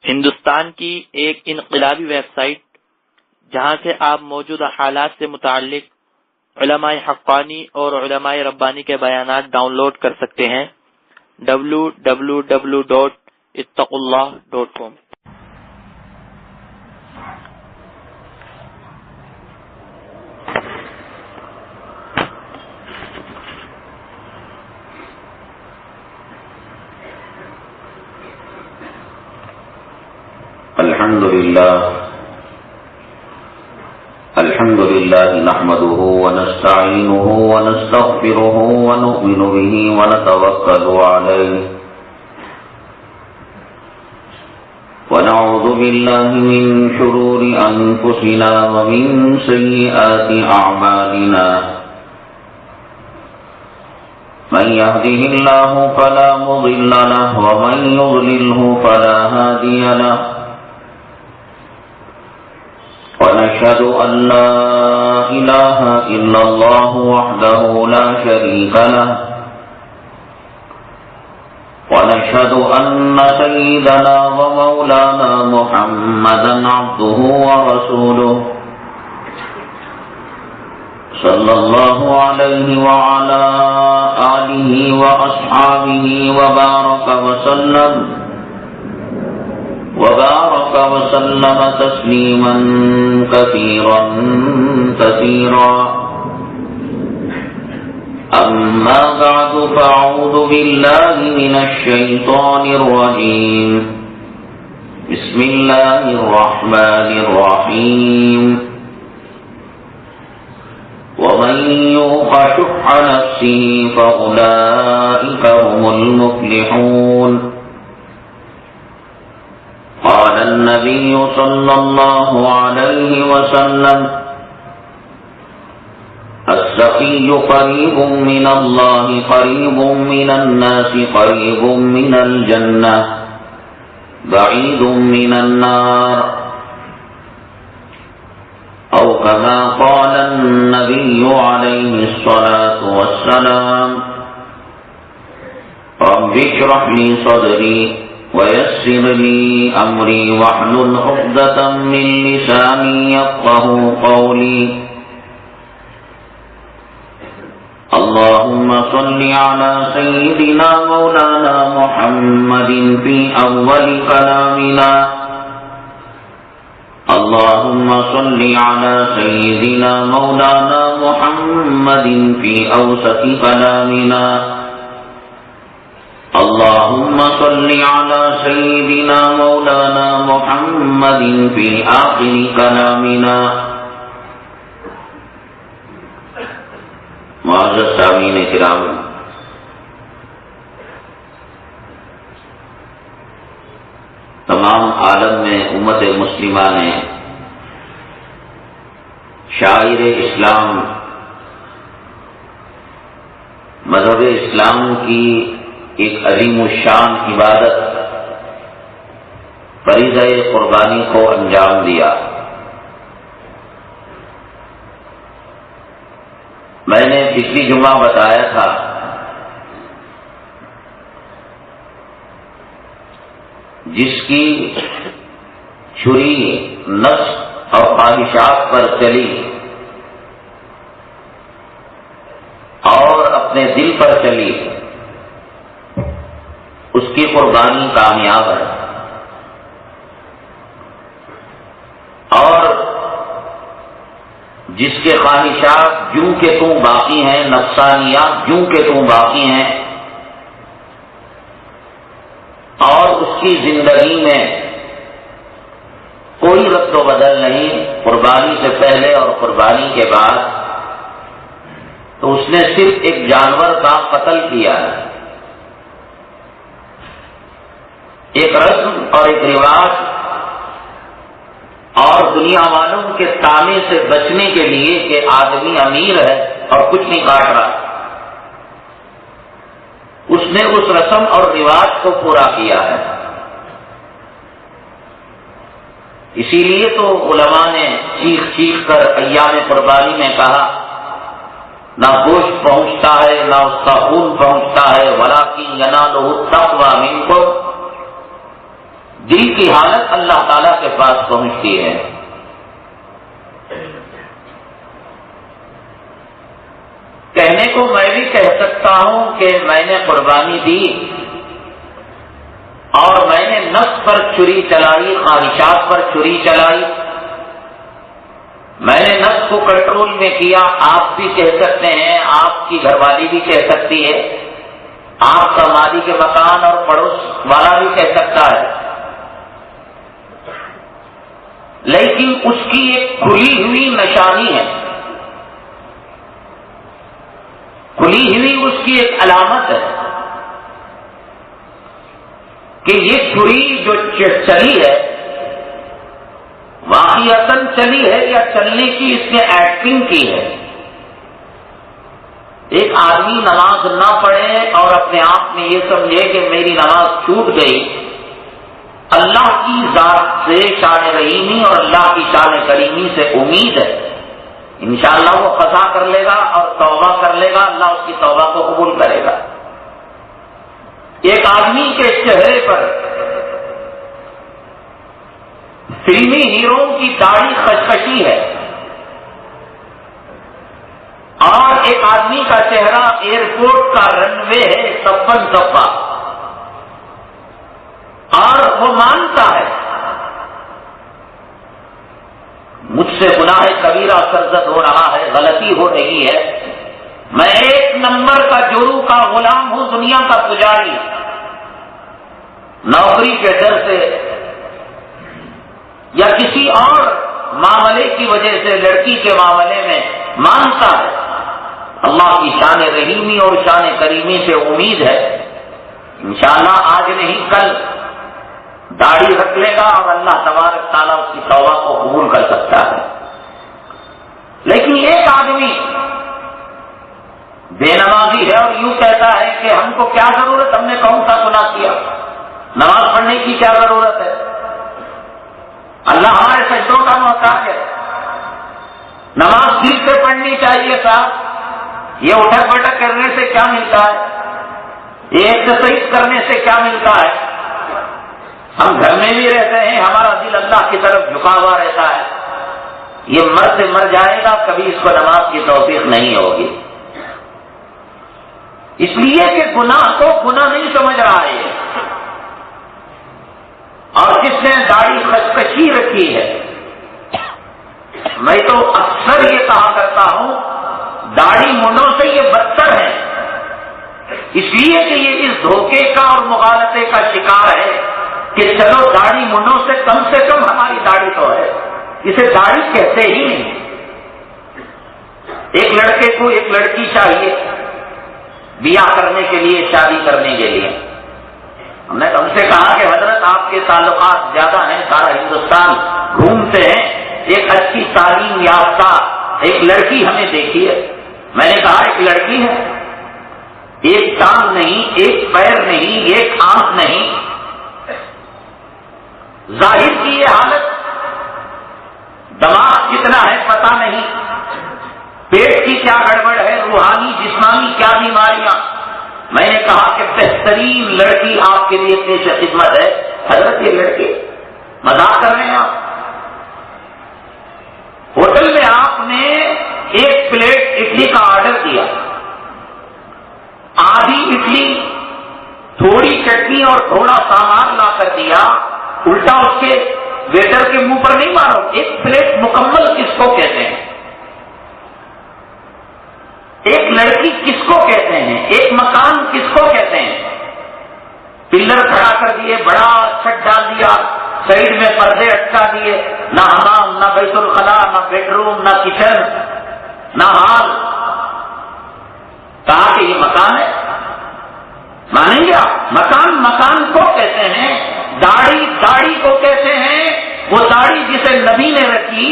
ہندوستان کی ایک انقلابی ویب سائٹ جہاں سے آپ موجودہ حالات سے متعلق علماء حقانی اور علماء ربانی کے بیانات ڈاؤن لوڈ کر سکتے ہیں www.ittaqullah.com۔ الحمد لله نحمده ونستعينه ونستغفره ونؤمن به ونتوكل عليه ونعوذ بالله من شرور أنفسنا ومن سيئات أعمالنا من يهده الله فلا مضل له ومن يضلله فلا هادي له ونشهد أن لا إله إلا الله وحده لا شريك له ونشهد أن سيدنا ومولانا محمدا عبده ورسوله صلى الله عليه وعلى آله وأصحابه وبارك وسلم تسليما كثيرا أما بعد فأعوذ بالله من الشيطان الرجيم بسم الله الرحمن الرحيم ومن يوق شح نفسه فأولئك هم المفلحون قال النبي صلى الله عليه وسلم السخي قريب من الله قريب من الناس قريب من الجنة بعيد من النار أو كما قال النبي عليه الصلاة والسلام رب اشرح لي صدري ويسر لي أمري واحلل عقدة من لساني يفقهوا قولي اللهم صل على سيدنا مولانا محمد في أول كلامنا اللهم صل على سيدنا مولانا محمد في أوسط كلامنا اللهم صل على سيدنا مولانا محمد في آخر كلامنا۔ معزز سامعین کرام، تمام عالم میں امت مسلمہ نے شاعر اسلام مذہب اسلام کی ایک عظیم الشان عبادت فریضہ قربانی کو انجام دیا۔ میں نے پچھلی جمعہ بتایا تھا جس کی چھری نفس اور خواہشات پر چلی اور اپنے دل پر چلی، اس کی قربانی کامیاب ہے، اور جس کے خواہشات جوں کہ توں باقی ہیں، نفسانیات جوں کہ توں باقی ہیں، اور اس کی زندگی میں کوئی رد و بدل نہیں، قربانی سے پہلے اور قربانی کے بعد، تو اس نے صرف ایک جانور کا قتل کیا ہے۔ ایک رسم اور ایک رواج اور دنیا والوں کے تانے سے بچنے کے لیے کہ آدمی امیر ہے اور کچھ نہیں کاٹ رہا، اس نے اس رسم اور رواج کو پورا کیا ہے۔ اسی لیے تو علماء نے چیخ چیخ کر ایام قربانی میں کہا نہ گوشت پہنچتا ہے نہ اس کا خون پہنچتا ہے، ولیکن ینالہ التقوی منکم، دل کی حالت اللہ تعالیٰ کے پاس پہنچتی ہے. کہنے کو میں بھی کہہ سکتا ہوں کہ میں نے قربانی دی اور میں نے نفس پر چھری چلائی، خواہشات پر چھری چلائی، میں نے نفس کو کنٹرول میں کیا. آپ بھی کہہ سکتے ہیں، آپ کی گھر والی بھی کہہ سکتی ہے، آپ کا مالی کے مکان اور پڑوس والا بھی کہہ سکتا ہے. لیکن اس کی ایک کھلی ہوئی نشانی ہے، کھلی ہوئی اس کی ایک علامت ہے کہ یہ چھری جو چلی ہے واقعتاً چلی ہے یا چلنے کی اس نے ایکٹنگ کی ہے. ایک آدمی نماز نہ پڑھے اور اپنے آپ میں یہ سمجھے کہ میری نماز چھوٹ گئی، اللہ کی ذات سے شان رحیمی اور اللہ کی شان کریمی سے امید ہے انشاءاللہ وہ قضا کر لے گا اور توبہ کر لے گا، اللہ اس کی توبہ کو قبول کرے گا. ایک آدمی کے چہرے پر فلمی ہیرو کی داڑھی خشخشی ہے اور ایک آدمی کا چہرہ ایئرپورٹ کا رن وے ہے سپن سپا، اور وہ مانتا ہے مجھ سے گناہ کبیرہ سرزد ہو رہا ہے، غلطی ہو رہی ہے، میں ایک نمبر کا جورو کا غلام ہوں، دنیا کا پجاری، نوکری کے ڈر سے یا کسی اور معاملے کی وجہ سے لڑکی کے معاملے میں مانتا ہے. اللہ کی شان رحیمی اور شان کریمی سے امید ہے انشاءاللہ آج نہیں کل داڑھی رکھ لے گا اور اللہ تبارک تعالیٰ اس کی توبہ کو قبول کر سکتا ہے. لیکن ایک آدمی بے نمازی ہے اور یوں کہتا ہے کہ ہم کو کیا ضرورت، ہم نے کون سا گناہ کیا، نماز پڑھنے کی کیا ضرورت ہے، اللہ ہمارے سجدوں کا محتاج ہے، نماز دل سے پڑھنی چاہیے صاحب، یہ اٹھک بیٹھک کرنے سے کیا ملتا ہے، یہ ایکسرسائز کرنے سے کیا ملتا ہے، ہم گھر میں بھی رہتے ہیں ہمارا دل اللہ کی طرف جھکا ہوا رہتا ہے. یہ مر سے مر جائے گا، کبھی اس کو نماز کی توفیق نہیں ہوگی. اس لیے کہ گناہ کو گناہ نہیں سمجھ رہا ہے. اور جس نے داڑھی خشخشی رکھی ہے، میں تو اکثر یہ کہا کرتا ہوں داڑھی منڈوں سے یہ بدتر ہے، اس لیے کہ یہ اس دھوکے کا اور مغالطے کا شکار ہے کہ چلو داڑھی منڈوں سے کم ہماری داڑھی تو ہے، اسے داڑھی کہتے ہی نہیں. ایک لڑکے کو ایک لڑکی چاہیے بیاہ کرنے کے لیے، شادی کرنے کے لیے. ہم نے ان سے کہا کہ حضرت آپ کے تعلقات زیادہ ہیں، سارا ہندوستان گھومتے ہیں، ایک اچھی تعلیم یافتہ ایک لڑکی ہمیں دیکھی ہے. میں نے کہا ایک لڑکی ہے، ایک ٹانگ نہیں، ایک پیر نہیں، ایک آنکھ نہیں، ظاہر کی یہ حالت، دماغ کتنا ہے پتہ نہیں، پیٹ کی کیا گڑبڑ ہے، روحانی جسمانی کیا بیماریاں. میں نے کہا کہ بہترین لڑکی آپ کے لیے پیش خدمت ہے. حضرت یہ لڑکی مذاق کر رہے ہیں آپ، ہوٹل میں آپ نے ایک پلیٹ اڈلی کا آرڈر کیا، آدھی اڈلی تھوڑی چٹنی اور تھوڑا سامان لا کر دیا، الٹا اس کے ویٹر کے منہ پر نہیں مارو. ایک پلیٹ مکمل کس کو کہتے ہیں، ایک لڑکی کس کو کہتے ہیں، ایک مکان کس کو کہتے ہیں. پلر کھڑا کر دیے، بڑا چھت ڈال دیا، سائڈ میں پردے اٹکا دیے، نہ حمام، نہ بیت الخلاء، نہ بیڈ روم، نہ کچن، نہ ہال. کہا کہ یہ مکان ہے. مانیں گے آپ؟ مکان کو کہتے ہیں. داڑھی کو کہتے ہیں. وہ داڑھی جسے نبی نے رکھی،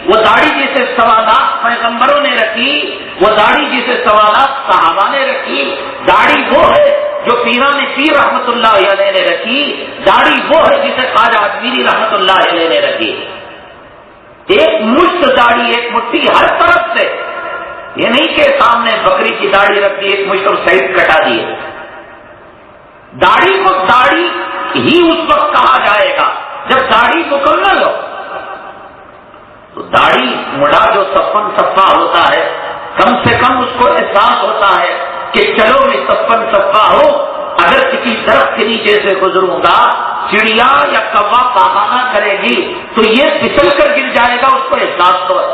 وہ داڑھی جسے سوالات پیغمبروں نے رکھی، وہ داڑھی جسے سوالات صحابہ نے رکھی. داڑھی وہ ہے جو پیران پیر رحمت اللہ علیہ نے رکھی. داڑھی وہ ہے جسے خواجہ اجمیری رحمت اللہ علیہ نے رکھی. ایک مشت داڑھی، ایک مٹھی ہر طرف سے. یہ نہیں کہ سامنے بکری کی داڑھی رکھی، ایک مشت اور سائڈ کٹا دیے. داڑھی کو داڑھی ہی اس وقت کہا جائے گا جب داڑھی مکمل ہو. تو داڑھی مڑا جو صفن صفا ہوتا ہے، کم سے کم اس کو احساس ہوتا ہے کہ چلو میں صفن صفا ہو، اگر کسی درخت کے نیچے سے گزروں گا، چڑیا یا کوا پاخانہ کرے گی تو یہ پھسل کر گر جائے گا، اس کو احساس تو ہے.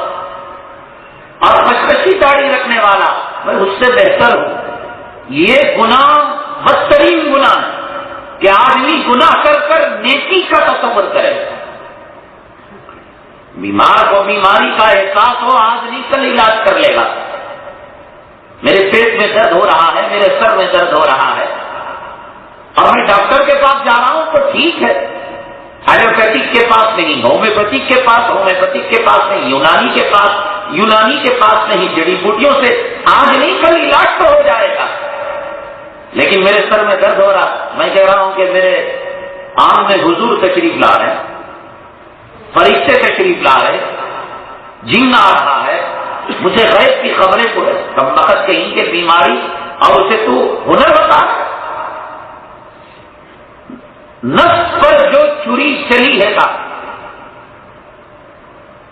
اور مچھلی داڑھی رکھنے والا میں اس سے بہتر ہوں. یہ گناہ بدترین گناہ ہے کہ آدمی گناہ کر کر نیکی کا تصور کرے. بیمار کو بیماری کا احساس ہو، آدمی کل علاج کر لے گا. میرے پیٹ میں درد ہو رہا ہے، میرے سر میں درد ہو رہا ہے اور میں ڈاکٹر کے پاس جا رہا ہوں تو ٹھیک ہے. ایلوپیتھک کے پاس نہیں، ہومیوپیتھک کے پاس ہومیوپیتھک کے پاس نہیں، یونانی کے پاس نہیں، جڑی بوٹیوں سے آج نہیں کل علاج تو ہو جائے گا. لیکن میرے سر میں درد ہو رہا، میں کہہ رہا ہوں کہ میرے آنکھ میں حضور تشریف لا رہے، فرشتے تشریف لا رہے، جن آ رہا ہے، مجھے غیب کی خبریں کو کم وقت کہیں کہ بیماری اور اسے تو ہنر بتا. نفس پر جو چھری چلی ہے کا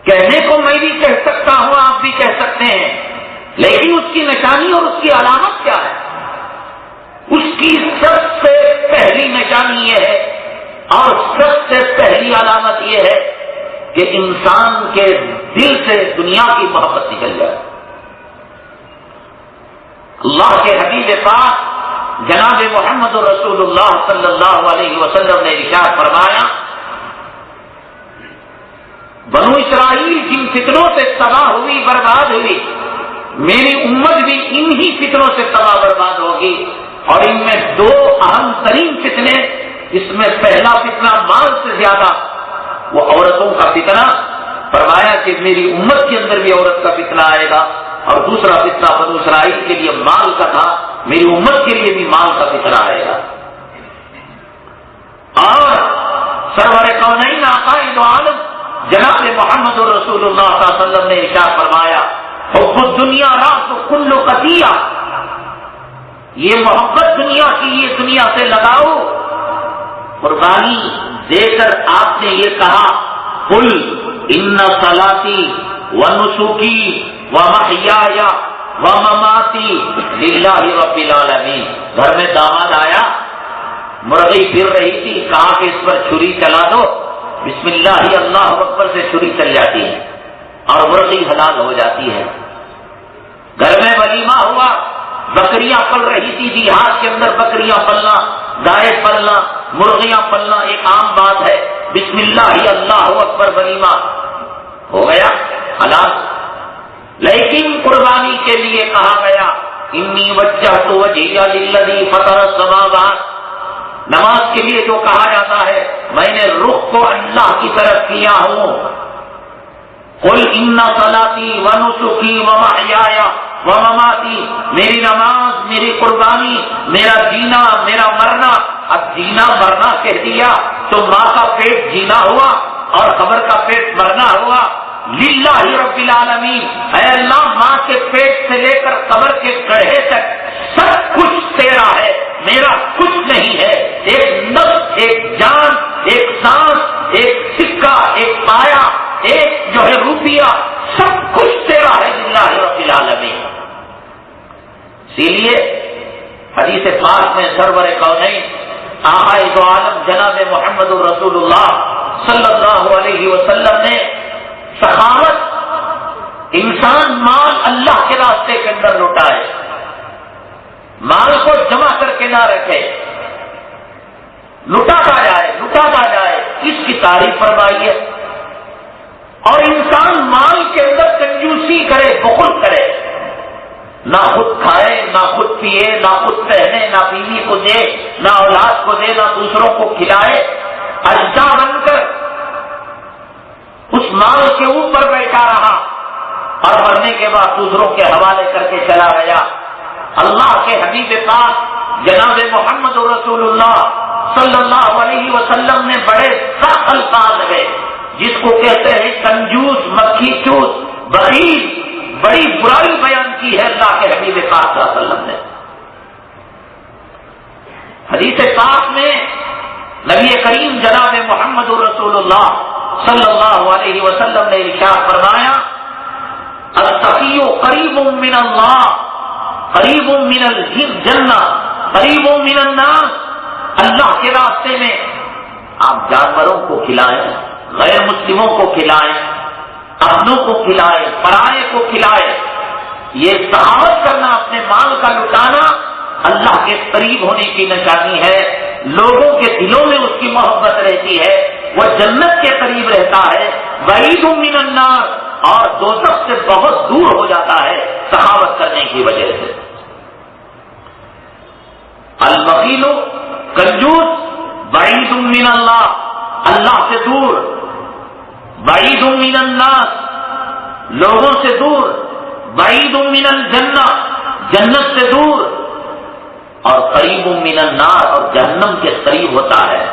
کہنے کو میں بھی کہہ سکتا ہوں، آپ بھی کہہ سکتے ہیں، لیکن اس کی نشانی اور اس کی علامت کیا ہے؟ اس کی سب سے پہلی نشانی یہ ہے اور سب سے پہلی علامت یہ ہے کہ انسان کے دل سے دنیا کی محبت نکل جائے. اللہ کے حبیب پاک جناب محمد رسول اللہ صلی اللہ علیہ وسلم نے ارشاد فرمایا، بنو اسرائیل جن فتنوں سے تباہ ہوئی، برباد ہوئی، میری امت بھی انہی فتنوں سے تباہ برباد ہوگی. اور ان میں دو اہم ترین فتنے، اس میں پہلا فتنہ مال سے زیادہ وہ عورتوں کا فتنہ. فرمایا کہ میری امت کے اندر بھی عورت کا فتنہ آئے گا، اور دوسرا فتنہ بنو اسرائیل کے لیے مال کا تھا، میری امت کے لیے بھی مال کا فتنہ آئے گا. اور سرور کونین عقائد عالم جناب محمد رسول اللہ صلی اللہ علیہ وسلم نے ارشاد فرمایا، حب الدنیا راس کل قضیہ، یہ محبت دنیا کی، یہ دنیا سے لگاؤ. قربانی دے کر آپ نے یہ کہا، قل ان صلاتی ونسکی ومحیای ومماتی للہ رب العالمین. گھر میں داماد آیا، مرغی پھر رہی تھی، کہا کہ اس پر چھری چلا دو، بسم اللہ اللہ اکبر سے چھری چل جاتی ہے اور مرغی حلال ہو جاتی ہے. گھر میں ولیمہ ہوا، بکریاں پل رہی تھی، دیہات کے اندر بکریاں پلنا، گائے پلنا، مرغیاں پلنا ایک عام بات ہے. بسم اللہ اللہ اکبر ولیمہ ہو گیا حلال. لیکن قربانی کے لیے کہا گیا، انی وجہت وجہی للذی فطر السماوات. نماز کے لیے جو کہا جاتا ہے، میں نے رخ کو اللہ کی طرف کیا ہوں. قل ان صلاتی ونسکی ومحیای ومماتی، میری نماز، میری قربانی، میرا جینا، میرا مرنا. اب جینا مرنا کہہ دیا تو ماں کا پیٹ جینا ہوا اور قبر کا پیٹ مرنا ہوا. للہ رب العالمین، اے اللہ، ماں کے پیٹ سے لے کر قبر کے گڑھے تک سب کچھ تیرا ہے، میرا کچھ نہیں ہے. ایک نفس، ایک جان، ایک سانس، ایک سکہ، ایک پایا، ایک جو ہے روپیہ، سب کچھ تیرا ہے. للہ رب العالمین. اسی لیے حدیث پاک میں سرور کونین آقا دو عالم جناب محمد رسول اللہ صلی اللہ علیہ وسلم نے سخاوت، انسان مال اللہ کے راستے کے اندر لوٹائے، مال کو جمع کر کے نہ رکھے، لٹاتا جائے، اس کی تعریف فرمائی ہے. اور انسان مال کے اندر کنجوسی کرے، بخل کرے، نہ خود کھائے، نہ خود پیے، نہ خود پہنے، نہ بیوی کو دے، نہ اولاد کو دے، نہ دوسروں کو کھلائے، اجزا بن کر اس مال کے اوپر بیٹھا رہا اور مرنے کے بعد دوسروں کے حوالے کر کے چلا گیا. اللہ کے حبیب پاک جناب محمد رسول اللہ صلی اللہ علیہ وسلم نے بڑے سخت الفاظ ہے، جس کو کہتے ہیں کنجوس، مکھی چوس، بخیل، بڑی برائی بیان کی ہے اللہ کے حبیب پاک صلی اللہ علیہ وسلم نے. حدیث پاک میں نبی کریم جناب محمد رسول اللہ صلی اللہ علیہ وسلم نے ارشاد فرمایا التقی قریب من اللہ قریب من الجنہ قریب من الناس. اللہ کے راستے میں آپ جانوروں کو کھلائیں، غیر مسلموں کو کھلائیں، اپنوں کو کھلائیں، پرائے کو کھلائیں. یہ سخاوت کرنا، اپنے مال کا لٹانا اللہ کے قریب ہونے کی نشانی ہے. لوگوں کے دلوں میں اس کی محبت رہتی ہے، وہ جنت کے قریب رہتا ہے. بعید من النار، اور دوزخ سے بہت دور ہو جاتا ہے سخاوت کرنے کی وجہ سے. البخیل کنجوس بعید من اللہ، اللہ سے دور. بعید من الناس، لوگوں سے دور. بعید من الجنہ، جنت سے دور. اور قریب من النار، اور جہنم کے قریب ہوتا ہے.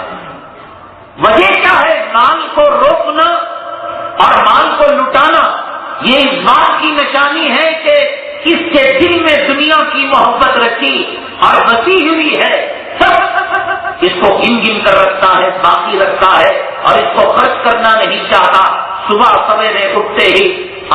وجہ کیا ہے؟ مال کو روکنا اور مال کو لٹانا. یہ اس بات کی نشانی ہے کہ اس کے دل میں دنیا کی محبت رکھی اور بسی ہوئی ہے. سب اس کو گن گن کر رکھتا ہے، باقی رکھتا ہے، اور اس کو خرچ کرنا نہیں چاہتا. صبح سویرے اٹھتے ہی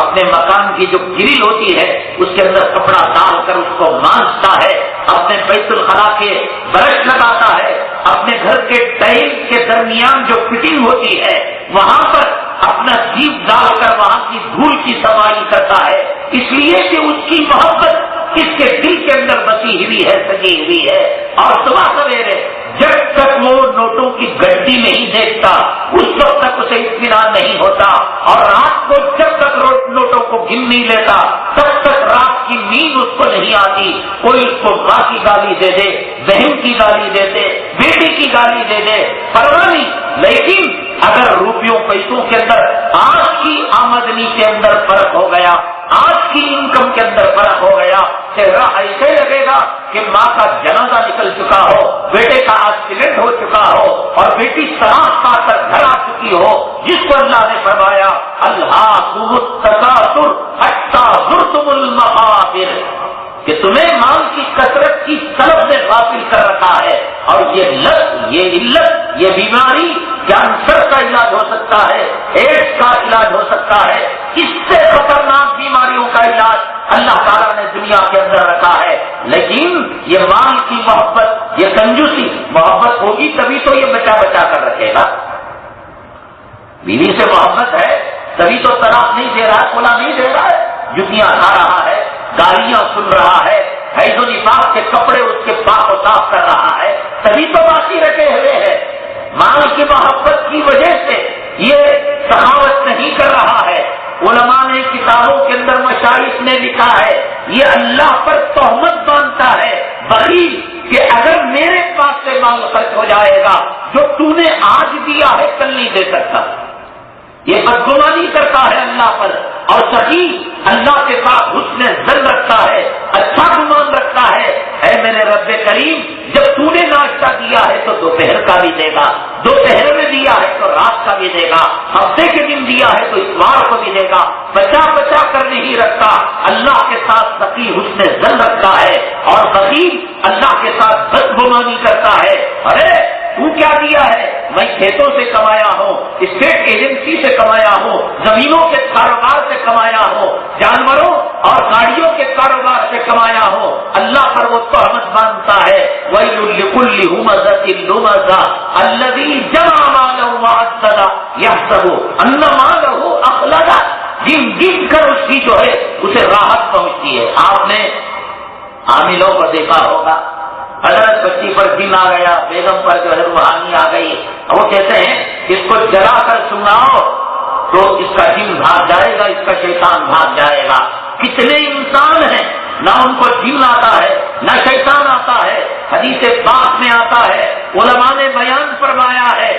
اپنے مکان کی جو گرل ہوتی ہے اس کے اندر کپڑا ڈال کر اس کو مانجتا ہے، اپنے بیت الخلا کے برش لگاتا ہے، اپنے گھر کے ٹائل کے درمیان جو فٹنگ ہوتی ہے وہاں پر اپنا جیب ڈال کر وہاں کی دھول کی صفائی کرتا ہے. اس لیے کہ اس کی محبت اس کے دل کے اندر بسی ہوئی ہے، سجی ہوئی ہے. اور صبح سویرے جب تک وہ نوٹوں کی گڈی نہیں دیکھتا اس وقت تک اسے اطمینان نہیں ہوتا. اور رات کو جب تک نوٹوں کو گن نہیں لیتا تب تک رات کی نیند اس کو نہیں آتی. کوئی اس کو ماں کی گالی دے دے، بہن کی گالی دے دے، بیٹی کی گالی دے دے، پرواہ نہیں. لیکن اگر روپیوں پیسوں کے اندر آج کی آمدنی کے اندر فرق ہو گیا، آج کی انکم کے اندر فرق ہو گیا، چہرہ ایسے لگے گا کہ ماں کا جنازہ نکل چکا ہو، بیٹے کا ایکسیڈنٹ ہو چکا ہو، اور بیٹی سراغ پا کر گھر آ چکی ہو، جس کو اللہ نے فرمایا الہاکم التکاثر حتی زرتم المقابر، کہ تمہیں مال کی کثرت کی طلب سے غافل کر رکھا ہے. اور یہ لت، یہ علت، یہ بیماری کینسر کا علاج ہو سکتا ہے، ایڈس کا علاج ہو سکتا ہے. اس سے خطرناک بیماریوں کا علاج اللہ تعالیٰ نے دنیا کے اندر رکھا ہے. لیکن یہ مال کی محبت، یہ کنجوسی، محبت ہوگی تبھی تو یہ بچا بچا کر رکھے گا. بیوی سے محبت ہے تبھی تو طلاق نہیں دے رہا ہے، کھلا نہیں دے رہا ہے، جتیاں کھا رہا ہے، گالیاں سن رہا ہے، حیض و نفاس کے کپڑے اس کے پاک و صاف کر رہا ہے، تبھی تو باقی رکھے ہوئے ہیں. مال کی محبت کی وجہ سے یہ سخاوت نہیں کر رہا ہے. علماء نے کتابوں کے اندر مشائخ نے لکھا ہے یہ اللہ پر تہمت باندھتا ہے بخیل، کہ اگر میرے پاس سے مال خرچ ہو جائے گا جو تو نے آج دیا ہے کل نہیں دے سکتا. یہ بدگمانی کرتا ہے اللہ پر. اور سخی اللہ کے ساتھ حسن ظن رکھتا ہے، اچھا گمان رکھتا ہے. اے میرے رب کریم، جب تو نے ناشتہ دیا ہے تو دوپہر کا بھی دے گا، دوپہر میں دیا ہے تو رات کا بھی دے گا، ہفتے کے دن دیا ہے تو اتوار کو بھی دے گا. بچا بچا کر نہیں رکھتا، اللہ کے ساتھ سخی حسن ظن رکھتا ہے. اور سخی اللہ کے ساتھ بدگمانی کرتا ہے. ارے تو کیا دیا ہے؟ میں کھیتوں سے کمایا ہوں، اسٹیٹ ایجنسی سے کمایا ہوں، زمینوں کے کاروبار سے کمایا ہوں، جانوروں اور گاڑیوں کے کاروبار سے کمایا ہوں. اللہ پر وہ تہمت باندھتا ہے وَيْلٌ لِكُلِّ هُمَزَةٍ لُمَزَةٍ الَّذِي جَمَعَ مَالًا وَعَدَّدَهُ يَحْسَبُ أَنَّ مَالَهُ أَخْلَدَهُ. گن کر اس کی جو ہے اسے راحت پہنچتی ہے. آپ نے عاملوں کو دیکھا ہوگا، حضرت بچی پر دن آ گیا، بیگم پر جو ہے روحانی آ گئی، وہ کہتے ہیں اس کو جلا کر سناؤ تو اس کا جن بھاگ جائے گا، اس کا شیطان بھاگ جائے گا. کتنے انسان ہیں نہ ان کو جن آتا ہے نہ شیطان آتا ہے. حدیث پاک میں آتا ہے، علماء نے بیان فرمایا ہے،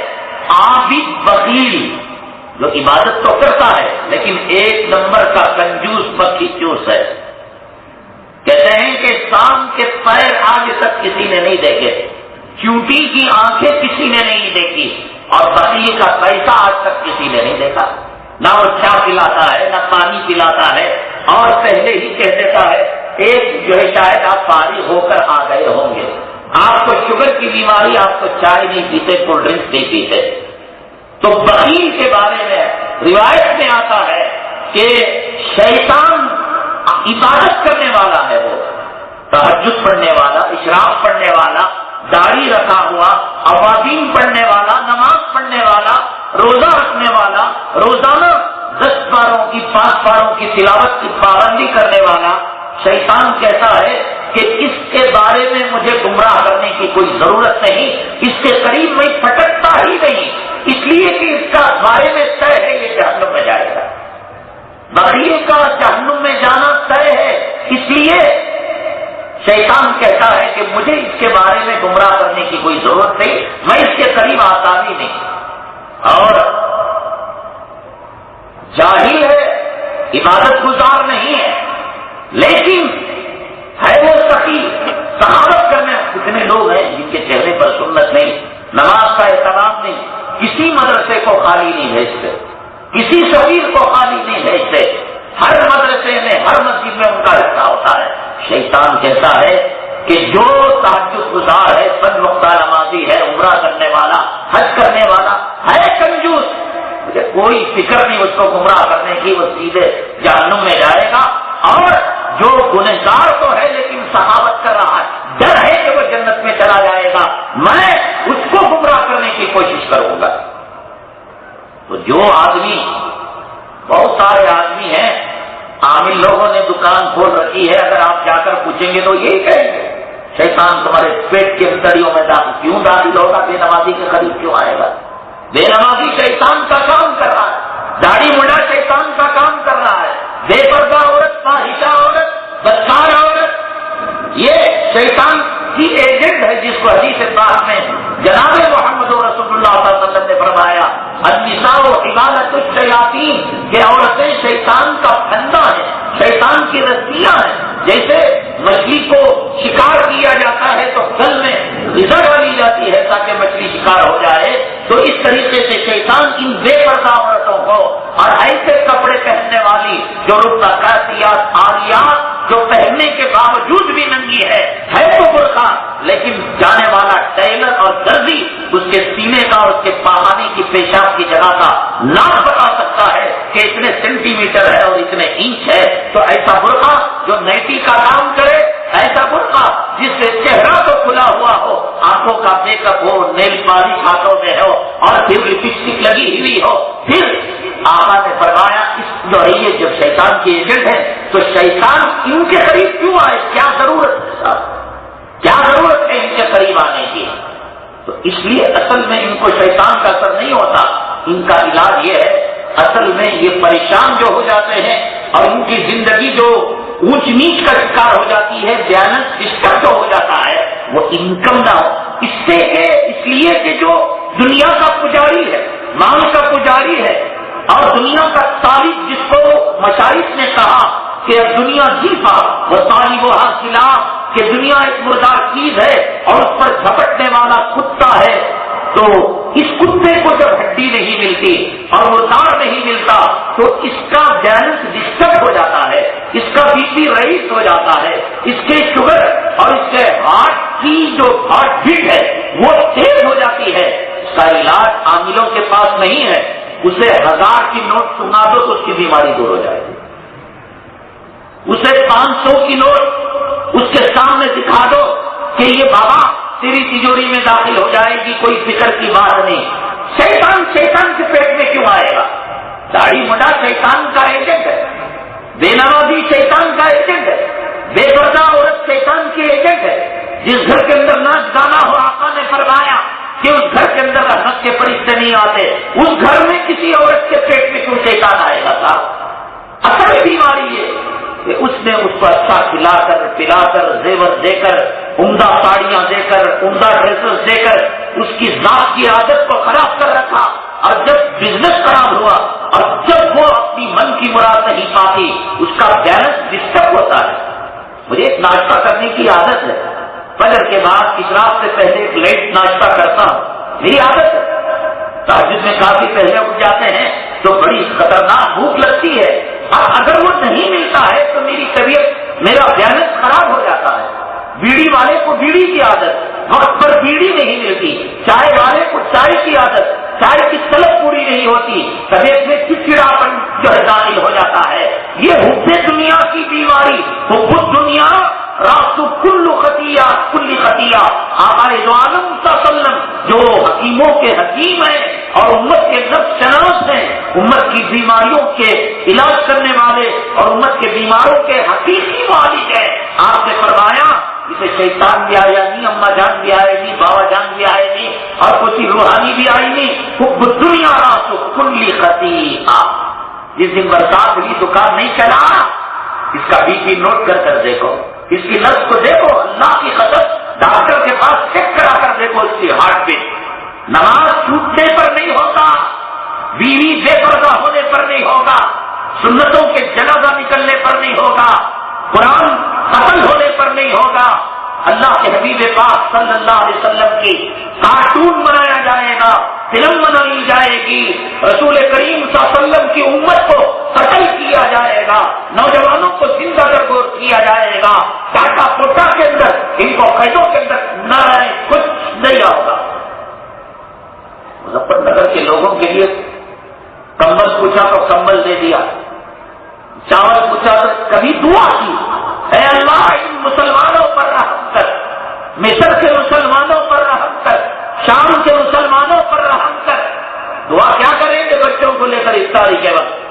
عابد بخیل جو عبادت تو کرتا ہے لیکن ایک نمبر کا کنجوس بخی چوس ہے. کہتے ہیں کہ شام کے پیر آج تک کسی نے نہیں دیکھے، چونٹی کی آنکھیں کسی نے نہیں دیکھی، اور بخیل کا پیسہ آج تک کسی نے نہیں دیکھا. نہ وہ چائے پلاتا ہے نہ پانی پلاتا ہے، اور پہلے ہی کہہ دیتا ہے ایک جو ہے شاید آپ فارغ ہو کر آ گئے ہوں گے. آپ کو شوگر کی بیماری، آپ کو چائے نہیں پیتے، کولڈ ڈرنکس نہیں پیتے. تو بخیل کے بارے میں روایت میں آتا ہے کہ شیطان عبادت کرنے والا ہے، وہ تہجد پڑھنے والا، اشراق پڑھنے والا، داڑھی رکھا ہوا، اوابین پڑھنے والا، نماز پڑھنے والا، روزہ رکھنے والا، روزانہ 10 پاروں کی 5 پاروں کی تلاوت کی پابندی کرنے والا. شیطان کہتا ہے کہ اس کے بارے میں مجھے گمراہ کرنے کی کوئی ضرورت نہیں، اس کے قریب میں پھٹکتا ہی نہیں، اس لیے کہ اس کا بارے میں طے ہے یہ جہنم میں جائے گا. بخیل کا جہنم میں جانا طے ہے، اس لیے شیطان کہتا ہے کہ مجھے اس کے بارے میں گمراہ کرنے کی کوئی ضرورت نہیں، میں اس کے قریب آتا بھی نہیں. اور جاہل ہے، عبادت گزار نہیں ہے، لیکن ہے وہ سخی. صحابت کرنے کتنے لوگ ہیں جن کے چہرے پر سنت نہیں، نماز کا اہتمام نہیں، کسی مدرسے کو خالی نہیں بھیجتے، کسی شبیر کو خالی نہیں بھیجتے، ہر مدرسے میں ہر مسجد میں ان کا حصہ ہوتا ہے. شیطان کہتا ہے کہ جو تہجد گزار ہے، 5 وقتہ نمازی ہے، عمرہ کرنے والا، حج کرنے والا ہے، کنجوس، مجھے کوئی فکر نہیں اس کو گمراہ کرنے کی، وہ سیدھے جہنم میں جائے گا. اور جو گنہگار تو ہے لیکن سخاوت کر رہا ہے، ڈر ہے کہ وہ جنت میں چلا جائے گا، میں اس کو گمراہ کرنے کی کوشش کروں گا. تو جو آدمی، بہت سارے آدمی ہیں، عامل لوگوں نے دکان کھول رکھی ہے، اگر آپ جا کر پوچھیں گے تو یہی کہیں گے شیطان تمہارے پیٹ کے اندریوں میں کیوں داخل ہوگا، بے نمازی کے قریب کیوں آئے گا. بے نمازی شیطان کا کام کر رہا ہے، داڑھی مڈا شیطان کا کام کر رہا ہے، بے پردہ عورت، فاحشہ عورت، بدکار عورت، یہ شیطان کی ایجنٹ ہے، جس کو حدیث پاک میں جناب محمد رسول اللہ صلی اللہ علیہ وسلم نے فرمایا النساء عبادت الشیاطین، کہ عورتیں شیطان کا پھندا ہے، شیطان کی رسیاں ہیں. جیسے مچھلی کو شکار کیا جاتا ہے تو گل میں غذا ڈالی جاتی ہے تاکہ مچھلی شکار ہو جائے، تو اس طریقے سے شیطان ان بے پردہ عورتوں کو اور ایسے کپڑے پہننے والی جو رقصیات عاریات، جو پہننے کے باوجود بھی ننگی ہے تو برقع، لیکن جانے والا ٹیلر اور درزی اس کے سینے کا اور اس کے پاخانے کی پیشاب کی جگہ کا نام بتا سکتا ہے کہ اتنے سینٹی میٹر ہے اور اتنے انچ ہے. تو ایسا برقع جو نیٹی کا کام کرے، ایسا برقع جس سے چہرہ تو کھلا ہوا ہو، آنکھوں کا میک اپ ہو، نیل پالش ہاتھوں میں ہو اور پھر لپسٹک لگی ہوئی ہو. پھر آقا نے فرمایا اس جو ہے یہ جب شیطان کی ایجنٹ ہے تو شیطان ان کے قریب کیوں آئے، کیا ضرورت ہے ان کے قریب آنے کی. تو اس لیے اصل میں ان کو شیطان کا اثر نہیں ہوتا، ان کا علاج یہ ہے، اصل میں یہ پریشان جو ہو جاتے ہیں اور ان کی زندگی جو اونچ نیچ کا شکار ہو جاتی ہے، بیلنس ڈسٹرب جو ہو جاتا ہے، وہ انکم نہ ہو. اس لیے کہ جو دنیا کا پجاری ہے، مال کا پجاری ہے اور دنیا کا طالب، جس کو مشائخ نے کہا کہ دنیا جیفا وہ طالب و حاصلہ، کہ دنیا ایک مردار چیز ہے اور اس پر جھپٹنے والا کتا ہے، تو اس کتے کو جب ہڈی نہیں ملتی اور مردار نہیں ملتا تو اس کا بیلنس ڈسٹرب ہو جاتا ہے، اس کا بی پی رائز ہو جاتا ہے، اس کے شوگر اور اس کے ہارٹ کی جو ہارٹ بیٹ ہے وہ تیز ہو جاتی ہے. اس کا علاج عاملوں کے پاس نہیں ہے، اسے 1000 کی نوٹ سنا دو تو اس کی بیماری دور ہو جائے گی. اسے 500 کی نوٹ اس کے سامنے دکھا دو کہ یہ بابا تیری تجوری میں داخل ہو جائے گی، کوئی فکر کی بات نہیں. شیطان کے پیٹ میں کیوں آئے گا؟ داڑھی مڈا شیطان کا ایجنٹ ہے، بے نمازی شیطان کا ایجنٹ ہے، بے پردہ عورت شیطان کی ایجنٹ ہے. جس گھر کے اندر ناچ گانا ہو، آقا نے فرمایا کہ اس گھر کے اندر رحمت کے فرشتے نہیں آتے. اس گھر میں کسی عورت کے پیٹ میں کیوں شیطان آئے گا صاحب؟ اصل بیماری یہ کہ اس نے اس کو اچھا کھلا کر پلا کر زیور دے کر عمدہ ساڑیاں دے کر عمدہ ڈریسز دے کر اس کی ذات کی عادت کو خراب کر رکھا، اور جب بزنس خراب ہوا اور جب وہ اپنی من کی مراد نہیں پاتی اس کا بیلنس ڈسٹرب ہوتا ہے. مجھے ایک ناشتہ کرنے کی عادت ہے، فجر کے بعد اشراق سے پہلے ایک لیٹ ناشتہ کرتا ہوں، میری عادت ہے. تہجد میں کافی پہلے اٹھ جاتے ہیں تو بڑی خطرناک بھوک لگتی ہے، اور اگر وہ نہیں ملتا ہے تو میری طبیعت، میرا بیلنس خراب ہو جاتا ہے. بیڑی والے کو بیڑی کی عادت، وقت پر بیڑی نہیں ملتی، چائے والے کو چائے کی عادت، چائے کی طلب پوری نہیں ہوتی، طبیعت میں چڑچڑاپن جو ہے داخل ہو جاتا ہے. یہ حب دنیا کی بیماری، حب دنیا راس کل خطیہ کل خطیہ. ہمارے دو عالم صلی اللہ علیہ وسلم جو حکیموں کے حکیم ہیں اور امت کے نفس شناس ہیں، امت کی بیماریوں کے علاج کرنے والے اور امت کے بیماروں کے حقیقی معالج ہیں. آپ نے فرمایا اسے شیطان بھی آیا نہیں، اما جان بھی آئے نہیں، بابا جان بھی آئے نہیں، اور کسی روحانی بھی آئی نہیں. حب دنیا راس کل خطیہ. جس دن برسات ہوئی دکان نہیں چلا، اس کا بی پی نوٹ کر دیکھو، اس کی نبض کو دیکھو، اللہ کی قسم ڈاکٹر کے پاس چیک کرا کر دیکھو اس کی ہارٹ پہ. نماز چھوٹنے پر نہیں ہوگا، بیوی بے پردہ ہونے پر نہیں ہوگا، سنتوں کے جنازہ نکلنے پر نہیں ہوگا، قرآن قتل ہونے پر نہیں ہوگا. اللہ کے حبیب پاک صلی اللہ علیہ وسلم کی کارٹون بنایا جائے گا، فلم بنائی جائے گی، رسول کریم صلی اللہ علیہ وسلم کی امت کو قتل کیا جائے گا، نوجوانوں کو زندہ درگور کیا جائے گا، ٹاٹا پوٹا کے اندر ان کو قیدوں کے اندر نہ رہے، کچھ نہیں ہوگا. مظفر نگر کے لوگوں کے لیے کمبل پوچھا تو کمبل دے دیا، چاول پوچھا تو کبھی دعا کی، اے اللہ ان مسلمانوں پر رحم کر، مصر کے مسلمانوں پر رحم کر، شام کے مسلمانوں پر رحم کر. دعا کیا کریں گے بچوں کو لے کر افطاری کے وقت؟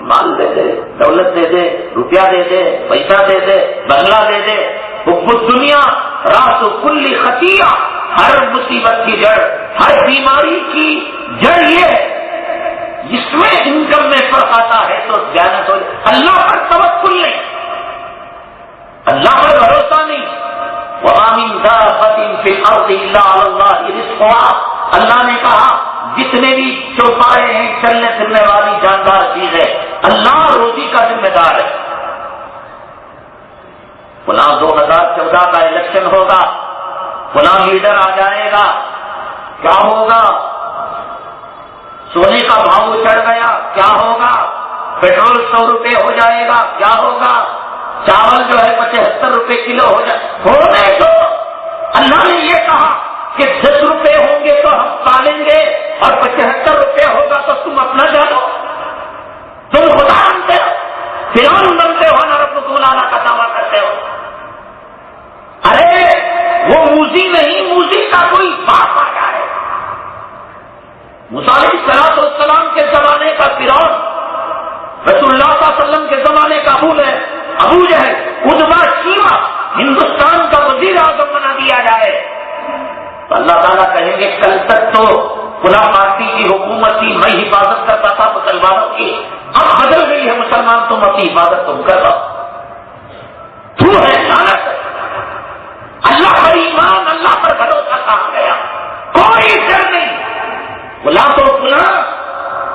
مال دے دے، دولت دے دے، روپیہ دے دے، پیسہ دے دے، بنگلہ دے دے. حب دنیا راس کل خطیہ. ہر مصیبت کی جڑ، ہر بیماری کی جڑ یہ ہے، جس میں انکم میں فرق آتا ہے تو دیانت ہو جائے. اللہ پر توکل نہیں، اللہ پر بھروسہ نہیں. وَمَا مِن دَابَّةٍ فِي الْأَرْضِ إِلَّا عَلَى اللَّهِ رِزْقُهَا. اللہ نے کہا جتنے بھی چوپائے ہیں چلنے پھرنے والی جاندار چیز ہے، اللہ روزی کا ذمہ دار ہے. فلاں 2014 کا الیکشن ہوگا، فلاں لیڈر آ جائے گا، کیا ہوگا؟ سونے کا بھاؤ چڑھ گیا، کیا ہوگا؟ پیٹرول 100 روپے ہو جائے گا، کیا ہوگا؟ چاول جو ہے 75 روپے کلو ہو جائے. ہونے دو. اللہ نے یہ کہا کہ 10 روپے ہوں گے تو ہم پالیں گے اور 75 روپے ہوگا تو تم اپنا جانو. تم خدا بنتے ہو، فرعون بنتے ہو، نہ رب کو لانا کا دعویٰ کرتے ہو. ارے وہ موزی نہیں، موزی کا کوئی باپ آ جائے. موسیٰ علیہ السلام کے زمانے کا فرعون رسول اللہ صلی اللہ علیہ وسلم کے زمانے کا ابو جہل، ادبا شیوا ہندوستان کا وزیر اعظم بنا دیا جائے تو اللہ تعالیٰ کہیں گے کل تک تو فلاں پارٹی کی حکومت کی میں حفاظت کرتا تھا مسلمانوں کی، اب بدل گئی ہے مسلمان، تم اپنی حفاظت تم کر رہا. تو ہے لعنت. اللہ پر ایمان، اللہ پر بھروسہ کہا گیا، کوئی ڈر نہیں. فلاں تو فلاں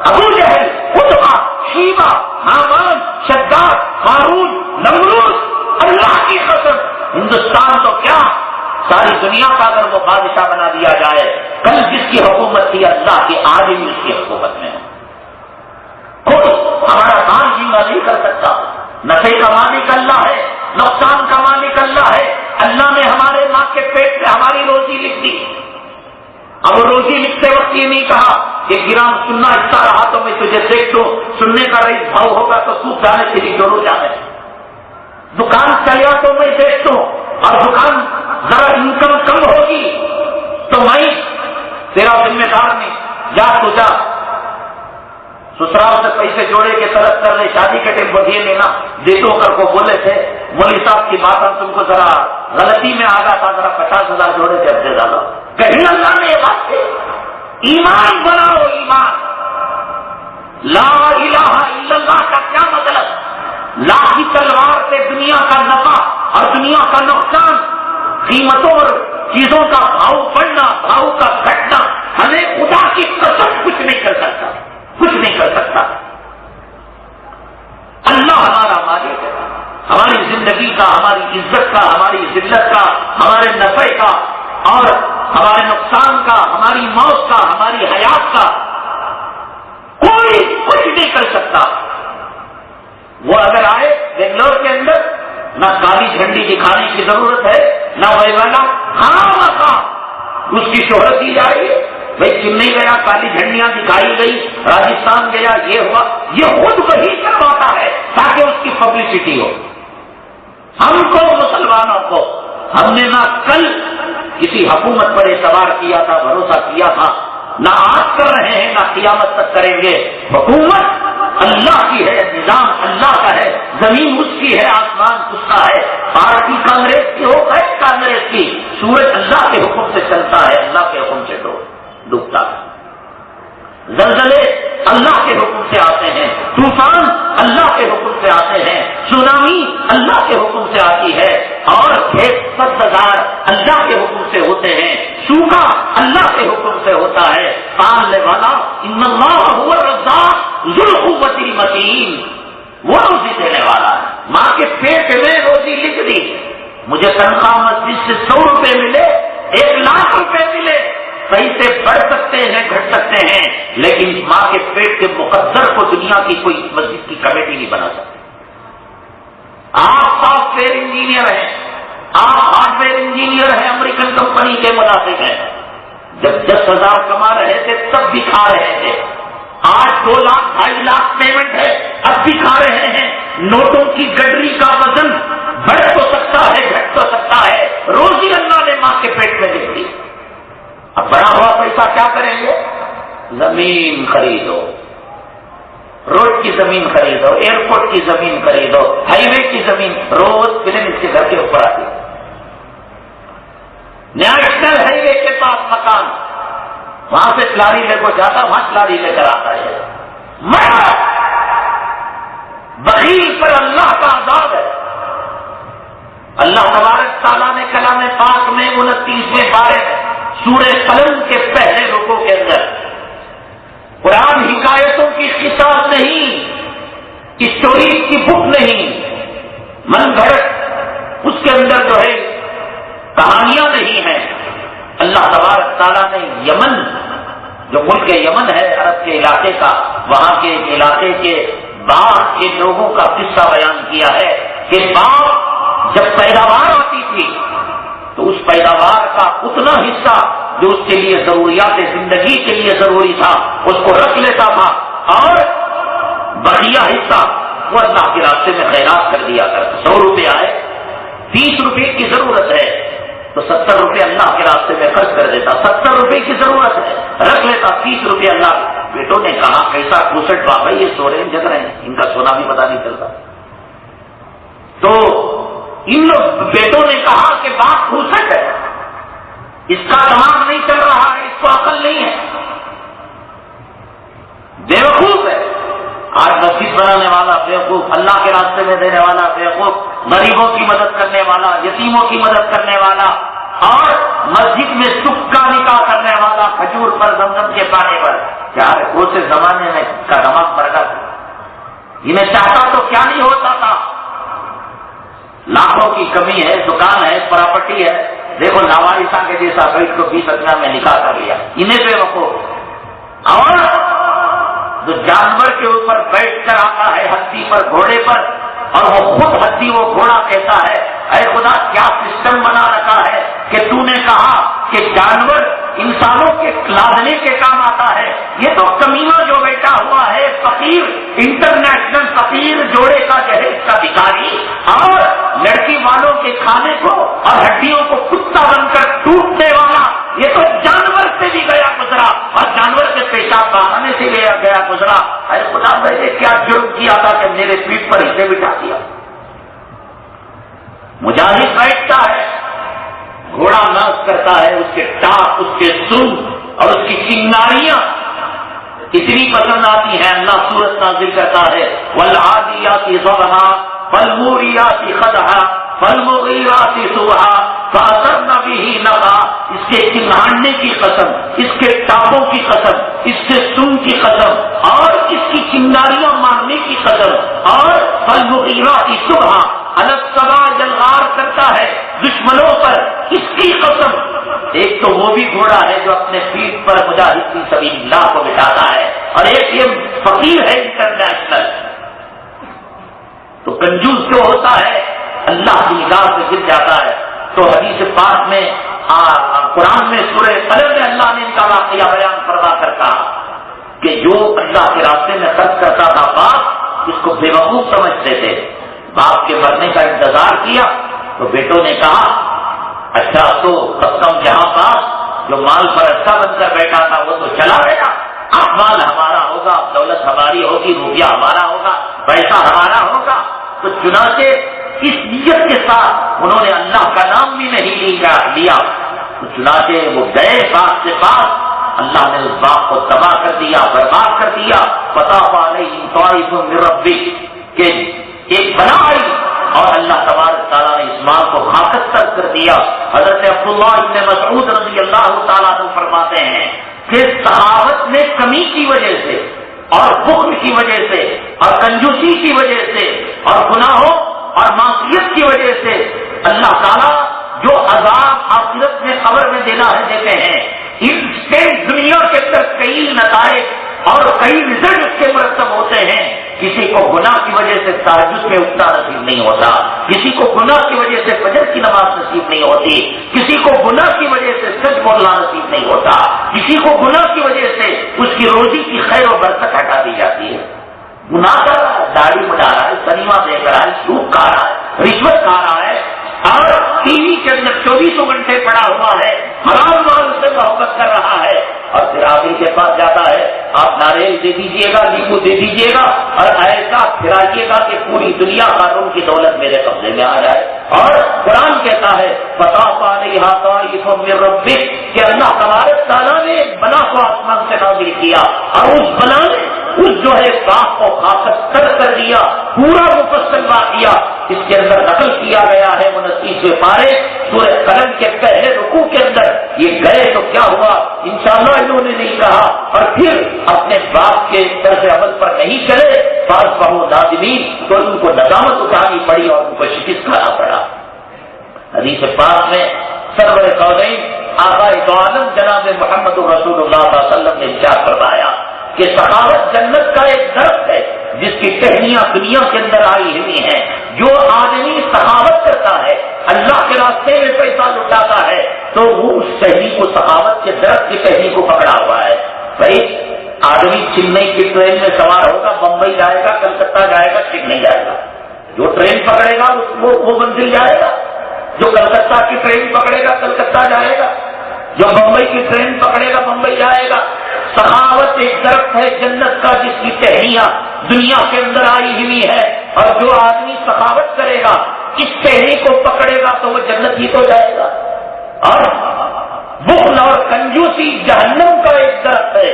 ابو جہل، اتبا، شیبہ، حامان، شداد، ہارون، نمرود، اللہ کی قسم ہندوستان تو کیا ساری دنیا کا اگر وہ بادشاہ بنا دیا جائے، کل جس کی حکومت تھی اللہ کی، آج بھی اس کی حکومت میں ہے. خود ہمارا کام جینا نہیں کر سکتا. نفع کا مالک اللہ ہے، نقصان کا مالک اللہ ہے. اللہ نے ہمارے ماں کے پیٹ میں ہماری روزی لکھ دی. اب روزی لکھتے وقت یہ نہیں کہا کہ گرام سننا اچھا رہا تو میں تجھے دیکھ دوں، سننے کا رئیس بھاؤ ہوگا تو سوکھ جانے تیری جوڑو جانے. دکان چلیا تو میں دیکھ دوں، اور دکان ذرا انکم کم ہوگی تو میں تیرا ذمہ دار نہیں. جا تو جا، سسرال سے پیسے جوڑے کے طرف کر لے، شادی کے ٹائم بدھیے لینا دے دو کر کو بولے تھے مولوی صاحب کی بات ہم تم کو ذرا غلطی میں آ گیا تھا، ذرا 50,000 جوڑے تھے اب دے ڈالا. کہیں اللہ نے یہ بات کی. ایمان بناؤ، ایمان. لا الہ الا اللہ کا کیا مطلب؟ لا کی تلوار سے دنیا کا نفع اور دنیا کا نقصان، قیمتوں اور چیزوں کا بھاؤ بڑھنا، بھاؤ کا گھٹنا، ہمیں خدا کی قسم کچھ نہیں کر سکتا، کچھ نہیں کر سکتا. اللہ ہمارا مالک ہے، ہماری زندگی کا، ہماری عزت کا، ہماری ذلت کا، ہمارے نفع کا اور ہمارے نقصان کا، ہماری موت کا، ہماری حیات کا کوئی کچھ نہیں کر سکتا. وہ اگر آئے بنگلور کے اندر، نہ کالی جھنڈی دکھانے کی ضرورت ہے، نہ والا، ہاں اس کی شہرت دی جا رہی ہے. بھائی چنئی گیا، کالی جھنڈیاں دکھائی گئی، راجستھان گیا، یہ ہوا. یہ خود وہی کرواتا ہے تاکہ اس کی پبلسٹی ہو. ہم کو مسلمانوں کو ہم نے نہ کل کسی حکومت پر اعتبار کیا تھا، بھروسہ کیا تھا، نہ آج کر رہے ہیں، نہ قیامت تک کریں گے. حکومت اللہ کی ہے، نظام اللہ کا ہے، زمین اس کی ہے، آسمان اس کا ہے. پارٹی کانگریس کی ہو ہے کانگریس کی، سورج اللہ کے حکم سے چلتا ہے، اللہ کے حکم سے ڈوبتا ہے. زلزلے اللہ کے حکم سے آتے ہیں، طوفان اللہ کے حکم سے آتے ہیں، سونامی اللہ کے حکم سے آتی ہے، اور کھیت پتزار اللہ کے حکم سے ہوتے ہیں، سوکھا اللہ کے حکم سے ہوتا ہے. پالنے والا ان اللہ هو الرزاق ذو القوة المتین، وہ روزی دینے والا ہے. ماں کے پیٹ میں روزی لکھ دی. مجھے تنخواہ مسجد سے 100 روپے ملے، 1,00,000 روپے ملے، پیسے بڑھ سکتے ہیں گھٹ سکتے ہیں، لیکن ماں کے پیٹ کے مقدر کو دنیا کی کوئی مسجد کی کمیٹی نہیں بنا سکتی. آپ سافٹ ویئر انجینئر ہیں، آپ ہارڈ ویئر انجینئر ہیں، امریکن کمپنی کے ملازم ہیں. جب 10,000 کما رہے تھے تب بھی کھا رہے تھے. آج 2 لاکھ 2.5 لاکھ پیمنٹ ہے، اب بھی کھا رہے ہیں. نوٹوں کی گڈری کا وزن بڑھ تو سکتا ہے گھٹ تو سکتا ہے، روزی اللہ نے ماں کے پیٹ میں لکھ دی. اب بڑا ہوا پیسہ کیا کریں گے؟ زمین خریدو، روڈ کی زمین خریدو، ایئرپورٹ کی زمین خریدو، ہائی وے کی زمین. روز فلم اس کے گھر کے اوپر آتی. نیشنل ہائی وے کے پاس مکان، وہاں سے کھلاڑی لے کو جاتا، وہاں کھلاڑی لے کر آتا ہے. بخیل پر اللہ کا عذاب ہے. اللہ تبارک تعالیٰ نے کلام پاک میں 29ویں پارے میں سورہ قلم کے پہلے رکوع کے اندر، قرآن حکایتوں کی کتاب نہیں، اسٹوری کی بک نہیں، من گھڑت اس کے اندر جو ہے کہانیاں نہیں ہیں. اللہ تبارک تعالیٰ نے یمن، جو ملک یمن ہے عرب کے علاقے کا، وہاں کے علاقے کے باغ کے لوگوں کا قصہ بیان کیا ہے کہ باغ جب پیداوار آتی تھی تو اس پیداوار کا اتنا حصہ جو اس کے لیے ضروریات زندگی کے لیے ضروری تھا اس کو رکھ لیتا تھا، اور بقیہ حصہ وہ اللہ کے راستے میں خیرات کر دیا کرتا. 100 روپے آئے، 30 روپے کی ضرورت ہے تو 70 روپے اللہ کے راستے میں خرچ کر دیتا. 70 روپے کی ضرورت ہے رکھ لیتا، 30 روپے اللہ. بیٹوں نے کہا کیسا کھوسٹ بابا، یہ سو رہے ہیں جگ رہے ہیں، ان کا سونا بھی پتا نہیں چلتا. تو ان لوگ بیٹوں نے کہا کہ بات کھوسٹ ہے، اس کا دماغ نہیں چل رہا ہے، اس کو عقل نہیں ہے، بیوقوف ہے. آج مسجد بنانے والا بیوقوف، اللہ کے راستے میں دینے والا بیوقوف، غریبوں کی مدد کرنے والا، یتیموں کی مدد کرنے والا، اور مسجد میں سکھ کا نکاح کرنے والا کھجور پر زمزم کے پانی پر. کیا وہ سے زمانے میں کا دماغ پڑ گیا. انہیں چاہتا تو کیا نہیں ہوتا تھا. لاکھوں کی کمی ہے، دکان ہے، پراپرٹی ہے، دیکھو لاوارثاں کے جیسا بیٹھ کو 20 میں نکاح کر لیا. انہیں بے وقوف. اور جو جانور کے اوپر بیٹھ کر آتا ہے ہتھی پر، گھوڑے پر، اور وہ خود ہتھی وہ گھوڑا کہتا ہے اے خدا کیا سسٹم بنا رکھا ہے کہ تو نے کہا کہ جانور انسانوں کے لادنے کے کام آتا ہے. یہ تو کمینہ جو بیٹھا ہوا ہے فقیر، انٹرنیشنل فقیر جوڑے کا جہیز کا بھکاری، اور لڑکی والوں کے کھانے کو اور ہڈیوں کو کتا بن کر ٹوٹنے والا، یہ تو جانور سے بھی گیا گزرا اور جانور کے پیشاب بہانے سے گیا گزرا. اے خدا میں نے کیا جرم کیا تھا کہ میرے پیٹ پر اسے بٹھا دیا. مجاہد بیٹھتا ہے، گھوڑا ناز کرتا ہے، اس کے ٹاپ، اس کے سن اور اس کی چنگاریاں اتنی پسند آتی ہیں. اللہ سورت نازل کرتا ہے والعادیات ضبحا فالموریات قدحا فالمغیرات صبحا فاثرن به نقعا. اس کے چنگاڑنے کی قسم، اس کے ٹاپوں کی قسم، اس کے سن کی قسم، اور اس کی چنگاریاں مارنے کی قسم، اور فالمغیرات صبحا الگ سبا جلغار کرتا ہے دشمنوں پر، اس کی قسم. ایک تو وہ بھی گھوڑا ہے جو اپنے پیٹھ پر مجاہد فی سبیل اللہ کو بٹھاتا ہے، اور ایک یہ فقیر ہے انٹرنیشنل. تو کنجوس جو ہوتا ہے اللہ کی نگاہ سے گر جاتا ہے. تو حدیث پاک میں قرآن میں سورہ قلم میں اللہ نے ان کا واقعہ بیان فرما کر کہا کہ جو اللہ کے راستے میں خرچ کرتا تھا باپ اس کو بے وقوف سمجھتے تھے. باپ کے مرنے کا انتظار کیا تو بیٹوں نے کہا اچھا تو کم جہاں پاس جو مال پر اچھا بن کر بیٹھا تھا وہ تو چلا گیا، اب مال ہمارا ہوگا، دولت ہماری ہوگی، روپیہ ہمارا ہوگا، پیسہ ہمارا ہوگا. تو چنانچہ اس نیت کے ساتھ انہوں نے اللہ کا نام بھی نہیں لیا. تو چنانچہ وہ گئے باپ کے پاس، اللہ نے اس باپ کو تباہ کر دیا، برباد کر دیا. فطاف علیہم طائف من ربک کہ ایک بلا آئی اور اللہ تبارک تعالیٰ نے اس مال کو خاکستر کر دیا. حضرت عبداللہ ابن مسعود رضی اللہ تعالیٰ عنہ فرماتے ہیں کہ سخاوت میں کمی کی وجہ سے اور بخل کی وجہ سے اور کنجوسی کی وجہ سے اور گناہوں اور معصیت کی وجہ سے اللہ تعالیٰ جو عذاب آخرت میں قبر میں دینا ہے دیتے ہیں. ان سے دنیا کے اندر کئی نتائج اور کئی رزلٹ اس کے مرتب ہوتے ہیں. کسی کو گناہ کی وجہ سے تہجد میں اٹھنا نصیب نہیں ہوتا، کسی کو گناہ کی وجہ سے فجر کی نماز نصیب نہیں ہوتی، کسی کو گناہ کی وجہ سے سچ بولنا نصیب نہیں ہوتا، کسی کو گناہ کی وجہ سے اس کی روزی کی خیر و برکت ہٹا دی جاتی ہے. گناہ کر رہا ہے، داڑھی بڑھا رہا ہے، سنیما دیکھ رہا ہے، سود کھا رہا ہے، رشوت کھا رہا ہے اور ٹی وی کے اندر 24 گھنٹے پڑا ہوا ہے، حرام مال سے محبت کر رہا ہے. اور پھر آدمی کے پاس جاتا ہے آپ ناریل دے دیجیے گا، لیمو دے دیجیے گا اور ایسا پھرائیے گا کہ پوری دنیا قانون کی دولت میرے قبضے میں آ جائے. اور قرآن کہتا ہے فطاف علیہا طائف من ربک کہ اللہ تبارک تعالیٰ نے ایک بلا کو آسمان سے نازل کیا اور اس بلا نے اس جو ہے باپ کو خاکستر کر دیا. پورا مفصل واقعہ اس کے اندر نقل کیا گیا ہے 29 پارے سورہ قلم کے پہلے رکوع کے اندر. یہ گئے تو کیا ہوا انشاءاللہ انہوں نے نہیں کہا اور پھر اپنے باپ کے طرز عمل پر نہیں چلے پاس بہو نادمین تو ان کو ندامت اٹھانی پڑی اور ان کو شکست کھانا پڑا. حدیث پاک میں سرور قولین آقا دو عالم جناب محمد رسول اللہ صلی اللہ علیہ وسلم نے ارشاد فرمایا کہ سخاوت جنت کا ایک درخت ہے جس کی ٹہنیاں دنیا کے اندر آئی ہوئی ہیں. جو آدمی سخاوت کرتا ہے اللہ کے راستے میں پیسہ لٹاتا ہے تو وہ اس ٹہنی کو سخاوت کے درخت کی ٹہنی کو پکڑا ہوا ہے. بھائی آدمی چنئی کی ٹرین میں سوار ہوگا، بمبئی جائے گا، کلکتہ جائے گا، چنئی جائے گا. جو ٹرین پکڑے گا وہ منزل جائے گا. جو کلکتہ کی ٹرین پکڑے گا کلکتہ جائے گا، جو بمبئی کی ٹرین پکڑے گا بمبئی جائے گا. سخاوت ایک درخت ہے جنت کا جس کی ٹہنیاں دنیا کے اندر آئی ہوئی ہے اور جو آدمی سخاوت کرے گا اس ٹہنی کو پکڑے گا تو وہ جنت ہی تو جائے گا. اور بخل اور کنجوسی جہنم کا ایک درخت ہے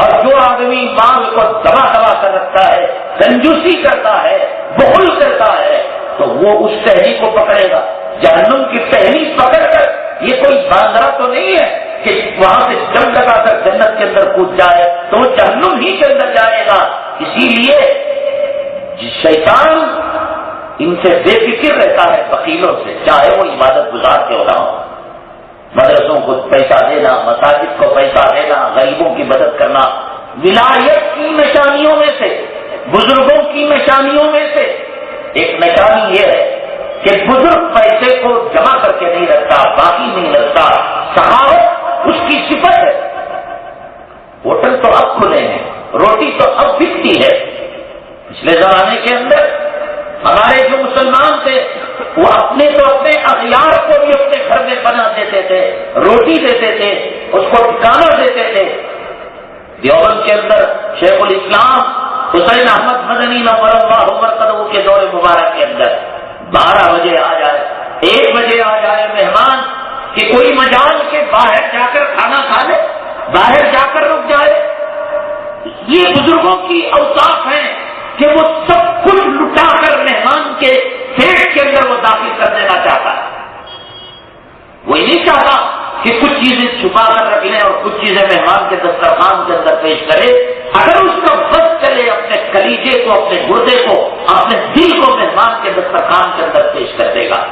اور جو آدمی مال کو دبا دبا کر رکھتا ہے، کنجوسی کرتا ہے، بخل کرتا ہے تو وہ اس ٹہنی کو پکڑے گا. جہنم کی ٹہنی پکڑ کر یہ کوئی باندرا تو نہیں ہے کہ وہاں سے جنگ لگا کر جنت کے اندر کود جائے تو وہ جہنم ہی کے اندر جائے گا. اسی لیے شیطان ان سے بے فکر رہتا ہے بخیلوں سے، چاہے وہ عبادت گزار کیوں نہ ہو. مدرسوں کو پیسہ دینا، مساجد کو پیسہ دینا، غریبوں کی مدد کرنا ولایت کی نشانیوں میں سے، بزرگوں کی نشانیوں میں سے ایک نشانی یہ ہے کہ بزرگ پیسے کو جمع کر کے نہیں رکھتا، باقی نہیں رکھتا. سخاوت اس کی صفت ہے. ہوٹل تو اب کھلے ہیں، روٹی تو اب بکتی ہے. پچھلے زمانے کے اندر ہمارے جو مسلمان تھے وہ اپنے اغیار کو بھی اپنے گھر میں بنا دیتے تھے، روٹی دیتے تھے، اس کو ٹھکانا دیتے تھے. دیوبند کے اندر شیخ الاسلام حسین احمد مدنی نور اللہ مرقدہ کے دور مبارک کے اندر 12 بجے آ جائے، 1 بجے آ جائے مہمان کہ کوئی مجال کے باہر جا کر کھانا کھا لے، باہر جا کر رک جائے. یہ بزرگوں کی اوصاف ہیں کہ وہ سب کچھ لٹا کر مہمان کے پیٹ کے اندر وہ داخل کر دینا چاہتا ہے. وہ نہیں چاہتا کہ کچھ چیزیں چھپا کر رکھ لیں اور کچھ چیزیں مہمان کے دسترخوان کے اندر پیش کرے. اگر اس کا بس چلے اپنے کلیجے کو، اپنے گردے کو، اپنے دل کو مہمان کے دسترخوان کے اندر پیش کر دے گا.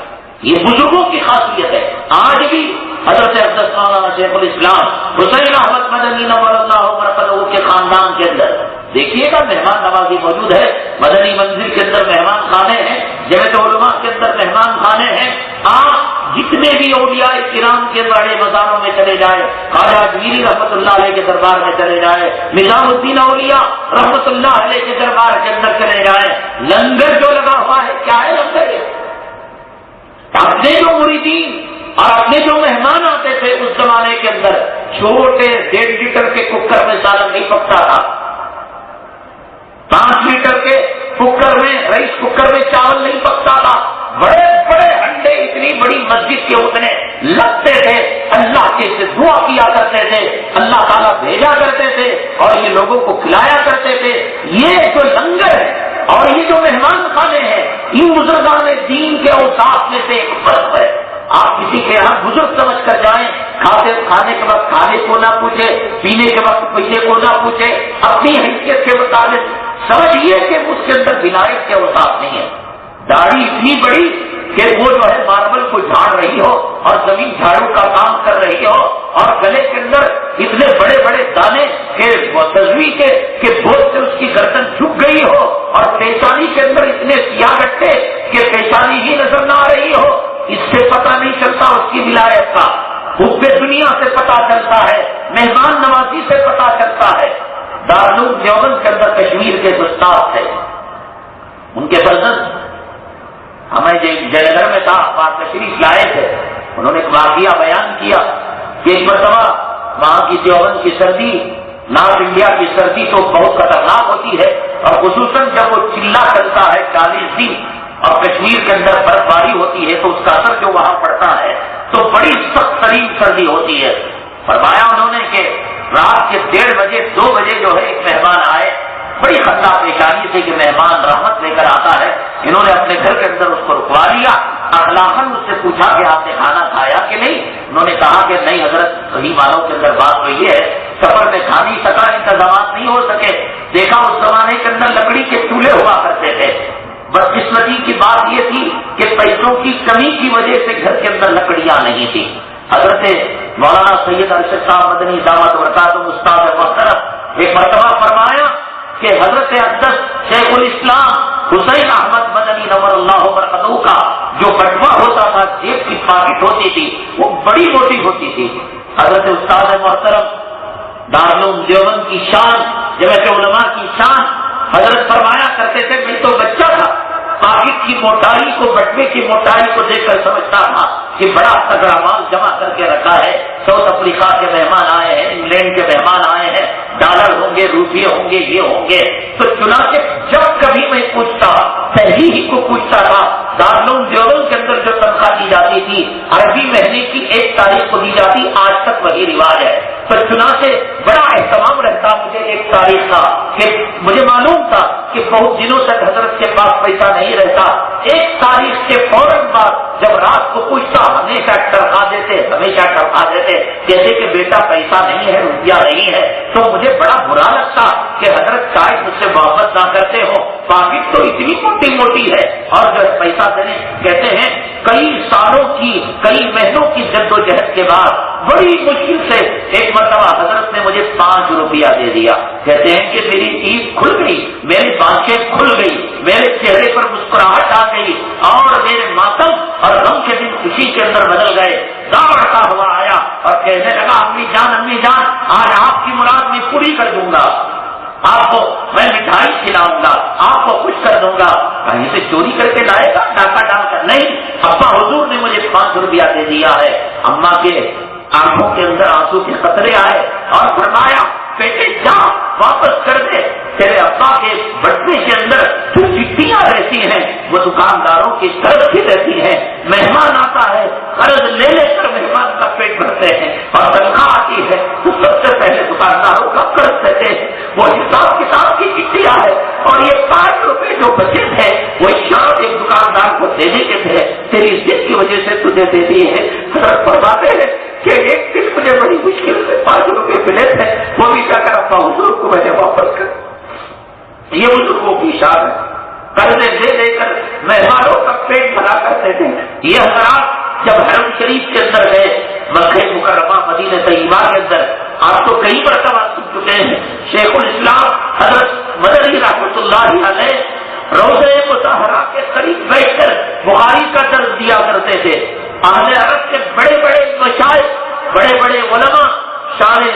یہ بزرگوں کی خاصیت ہے. آج بھی حضرت افضل مولانا شیخ الاسلام حسین احمد مدنی نور اللہ مرقدہ کے خاندان کے اندر دیکھیے گا مہمان نوازی موجود ہے. مدنی منزل کے اندر مہمان خانے ہیں، جیسے علماء کے اندر مہمان خانے ہیں. آپ جتنے بھی اولیاء کرام کے بڑے مزاروں میں چلے جائے، خواجہ اجمیری رحمۃ اللہ علیہ کے دربار میں چلے جائے، نظام الدین اولیاء رحمۃ اللہ علیہ کے دربار کے اندر چلے جائے، لنگر جو لگا ہوا ہے کیا ہے لنگر؟ اپنے جو مریدین اور اپنے جو مہمان آتے تھے اس زمانے کے اندر چھوٹے 1.5 لیٹر کے کوکر میں سالن نہیں پکتا تھا، 5 لیٹر کے کوکر میں رائس کوکر میں چاول نہیں پکتا تھا، بڑے بڑے ہنڈے اتنی بڑی مسجد کے اتنے لگتے تھے، اللہ کے سے دعا کیا کرتے تھے، اللہ تعالیٰ بھیجا کرتے تھے اور یہ لوگوں کو کھلایا کرتے تھے. یہ جو لنگر ہے اور یہ جو مہمان خانے ہیں ان بزرگان دین کے اوصاف میں سے ایک فرق ہے. آپ کسی کے یہاں بزرگ سمجھ کر جائیں، کھانے کے وقت کھانے کو نہ پوچھے، پینے کے وقت پینے کو نہ پوچھے، اپنی حیثیت کے مطابق سمجھیے کہ اس کے اندر ولایت کے اوصاف نہیں ہے. داڑھی اتنی بڑی کہ وہ جو ہے ماربل کو جھاڑ رہی ہو اور زمین جھاڑو کا کام کر رہی ہو، اور گلے کے اندر اتنے بڑے بڑے دانے کہ تصویر کے بوجھ سے اس کی گردن جھک گئی ہو، اور پیشانی کے اندر اتنے سیاہ گٹے کہ پیشانی ہی نظر نہ آ رہی ہو. اس سے پتہ نہیں چلتا اس کی ولایت کا. حب دنیا سے پتہ چلتا ہے، مہمان نوازی سے پتہ چلتا ہے. دارالعلوم دیوبند کے اندر کشمیر کے استاد تھے، ان کے فرزند ہمیں جے نگر میں تھا، وہاں تشریف لائے تھے. انہوں نے ایک واقعہ بیان کیا کہ ایک مرتبہ وہاں کی دیوبند کی سردی، نارتھ انڈیا کی سردی تو بہت خطرناک ہوتی ہے، اور خصوصاً جب وہ چلا چلتا ہے 40 دن اور کشمیر کے اندر برف باری ہوتی ہے تو اس کا اثر جو وہاں پڑتا ہے تو بڑی سخت ترین سردی ہوتی ہے. فرمایا انہوں نے کہ رات کے 1:30 بجے 2 بجے جو ہے ایک مہمان آئے، بڑی خطا پیشانی سے کہ مہمان رحمت لے کر آتا ہے. انہوں نے اپنے گھر کے اندر اس کو رکوا لیا، اخلاقاً اس سے پوچھا کہ آپ نے کھانا کھایا کہ نہیں. انہوں نے کہا کہ نہیں حضرت، صحیح معنوں کے اندر بات تو یہ ہے سفر میں کھا نہیں سکا، انتظامات نہیں ہو سکے. دیکھا اس زمانے کے اندر لکڑی کے چولہے ہوا کرتے تھے. بدقسمتی کی بات یہ تھی کہ پیسوں کی کمی کی وجہ سے گھر کے اندر لکڑیاں نہیں تھی. حضرت مولانا سید ارشد صاحب مدنی دعوت برکاتہ استاد محترم ایک مرتبہ فرمایا کہ حضرت اقدس شیخ الاسلام حسین احمد مدنی نور اللہ برکتہ کا جو بٹوا ہوتا تھا، جیب کی پاکٹ ہوتی تھی، وہ بڑی موٹی ہوتی تھی. حضرت استاد محترم دارالعلوم دیوبند کی شان، جمعیت علماء کی شان، حضرت فرمایا کرتے تھے میں تو بچہ تھا، پاکٹ کی موٹائی کو، بٹوے کی موٹائی کو دیکھ کر سمجھتا تھا کہ بڑا تگڑا مال جمع کر کے رکھا ہے. ساؤتھ افریقہ کے مہمان آئے ہیں، انگلینڈ کے مہمان آئے ہیں، ڈالر ہوں گے، روپیے ہوں گے، یہ ہوں گے. تو چنانچہ جب کبھی میں پوچھتا، پہلی ہی کو پوچھتا تھا، دارالعلوم دیوبند کے اندر جو تنخواہ دی جاتی تھی عربی مہینے کی 1 تاریخ کو دی جاتی، آج تک وہی رواج ہے. پر چنانچہ بڑا اہتمام رہتا مجھے 1 تاریخ کا، کہ مجھے معلوم تھا کہ بہت دنوں تک حضرت کے پاس پیسہ نہیں رہتا. 1 تاریخ کے فوراً بعد جب رات کو پوچھتا ہمیشہ ٹرکا دیتے جیسے کہ بیٹا پیسہ نہیں ہے، روپیہ نہیں ہے. تو مجھے بڑا برا لگتا کہ حضرت شاید مجھ سے محبت نہ کرتے ہو، پاکٹ تو اتنی موٹی موٹی ہے اور جو پیسہ دینے. کہتے ہیں کئی سالوں کی، کئی مہینوں کی جدوجہد کے بعد بڑی مشکل سے ایک مرتبہ حضرت نے مجھے 5 روپیہ دے دیا. کہتے ہیں کہ میری عید کھل گئی، میری بانچیں کھل گئی، میرے چہرے پر مسکراہٹ آ گئی اور میرے ماتم اور غم کے دن خوشی کے اندر بدل گئے. دوڑتا ہوا آیا اور کہنے لگا امی جان آج آپ کی مراد میں پوری کر دوں گا، آپ کو میں مٹھائی کھلاؤں گا، آپ کو خوش کر دوں گا. کہیں سے چوری کر کے لائے گا ڈاکہ ڈال کر؟ نہیں، ابا حضور نے مجھے 5 روپیہ دے دیا ہے. اماں کے آنکھوں کے اندر آنسو کے قطرے آئے اور فرمایا بیٹے جا واپس کر دے، تیرے ابا کے بٹوے کے اندر جو چٹیاں رہتی ہیں وہ دکانداروں کی قرض کی رہتی ہیں. مہمان آتا ہے، قرض لے کر مہمان کا پیٹ بھرتے ہیں، اور تنخواہ آتی ہے تو سب سے پہلے دکانداروں کا قرض دیتے ہیں. وہ حساب کتاب کی چٹیاں ہے اور یہ 5 روپے جو بچے تھے وہ شام ایک دکاندار کو دینے کے تھے، تیری عزت کی وجہ سے تجھے دے دیے ہیں. حضرت فرماتے ہیں کہ ایک دن مجھے بڑی مشکل سے 5 روپے ملے تھے، وہ بھی جا کر اپنا حضور کو میں نے واپس کر. یہ بزرگوں کی شان ہے، قرضے دے کر مہمانوں کا پیٹ بھرا کرتے تھے. یہ حضرات جب حرم شریف کے اندر گئے، مکہ مکرمہ مدینہ طیبہ کے اندر، آپ تو کئی مرتبہ سن چکے ہیں، شیخ الاسلام حضرت مدنی رحمۃ اللہ علیہ روضہ مطہرہ کے قریب بیٹھ کر بخاری کا درس دیا کرتے تھے. اہل عرب کے بڑے بڑے مشائخ، بڑے بڑے علماء شان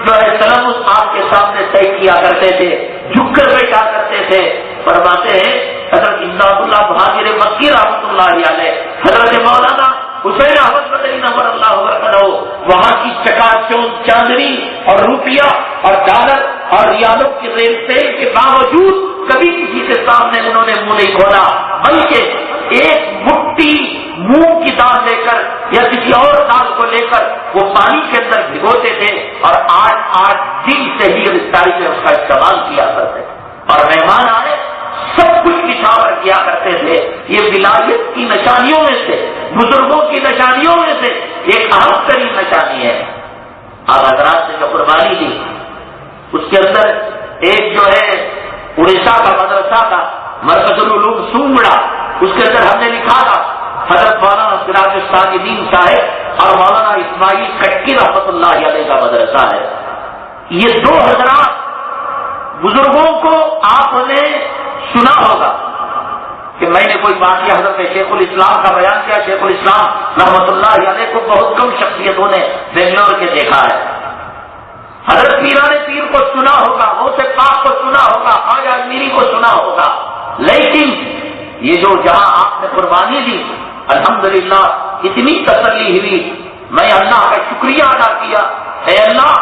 جو ہے سلام آپ کے سامنے طے کیا کرتے تھے، جھک کر بیٹھا کرتے تھے. فرماتے ہیں حضرت امداد اللہ مہاجر مکی رحمۃ اللہ علیہ، حضرت مولانا حسین احمد مدنی نور اللہ برکتہ، وہاں کی چکاچوند چاندنی اور روپیہ اور ڈالر اور ریالوں کی ریل تیل کے باوجود کبھی کسی کے سامنے انہوں نے منہ نہیں کھولا، بلکہ ایک مٹھی مونگ کی دال لے کر یا کسی اور دال کو لے کر وہ پانی کے اندر بھگوتے تھے اور 8 دن سے ہی افطاری میں اس کا استعمال کیا کرتے تھے. اور مہمان آئے سب کچھ نچھاور کیا کرتے تھے. یہ ولایت کی نشانیوں میں سے، بزرگوں کی نشانیوں میں سے ایک اہم ترین نشانی ہے. آپ حضرات نے جو قربانی دی اس کے اندر ایک جو ہے اڑیسہ کا مدرسہ کا مرکز العلوم سونگڑا، اس کے اندر ہم نے لکھا تھا حضرت مولانا سراج الساجدین صاحب اور مولانا اسماعیل کٹکی رحمۃ اللہ علیہ کا مدرسہ ہے. یہ دو حضرات بزرگوں کو آپ نے سنا ہوگا کہ میں نے کوئی واقعہ حضرت شیخ الاسلام کا بیان کیا. شیخ الاسلام رحمۃ اللہ علیہ کو بہت کم شخصیتوں نے بنگلور کے دیکھا ہے. حضرت پیران پیر کو سنا ہوگا، غوث پاک کو سنا ہوگا، خواجہ اجمیری کو سنا ہوگا، لیکن یہ جو جہاں آپ نے قربانی دی الحمدللہ اتنی تسلی ہوئی. میں اللہ کا شکریہ ادا کیا، اے اللہ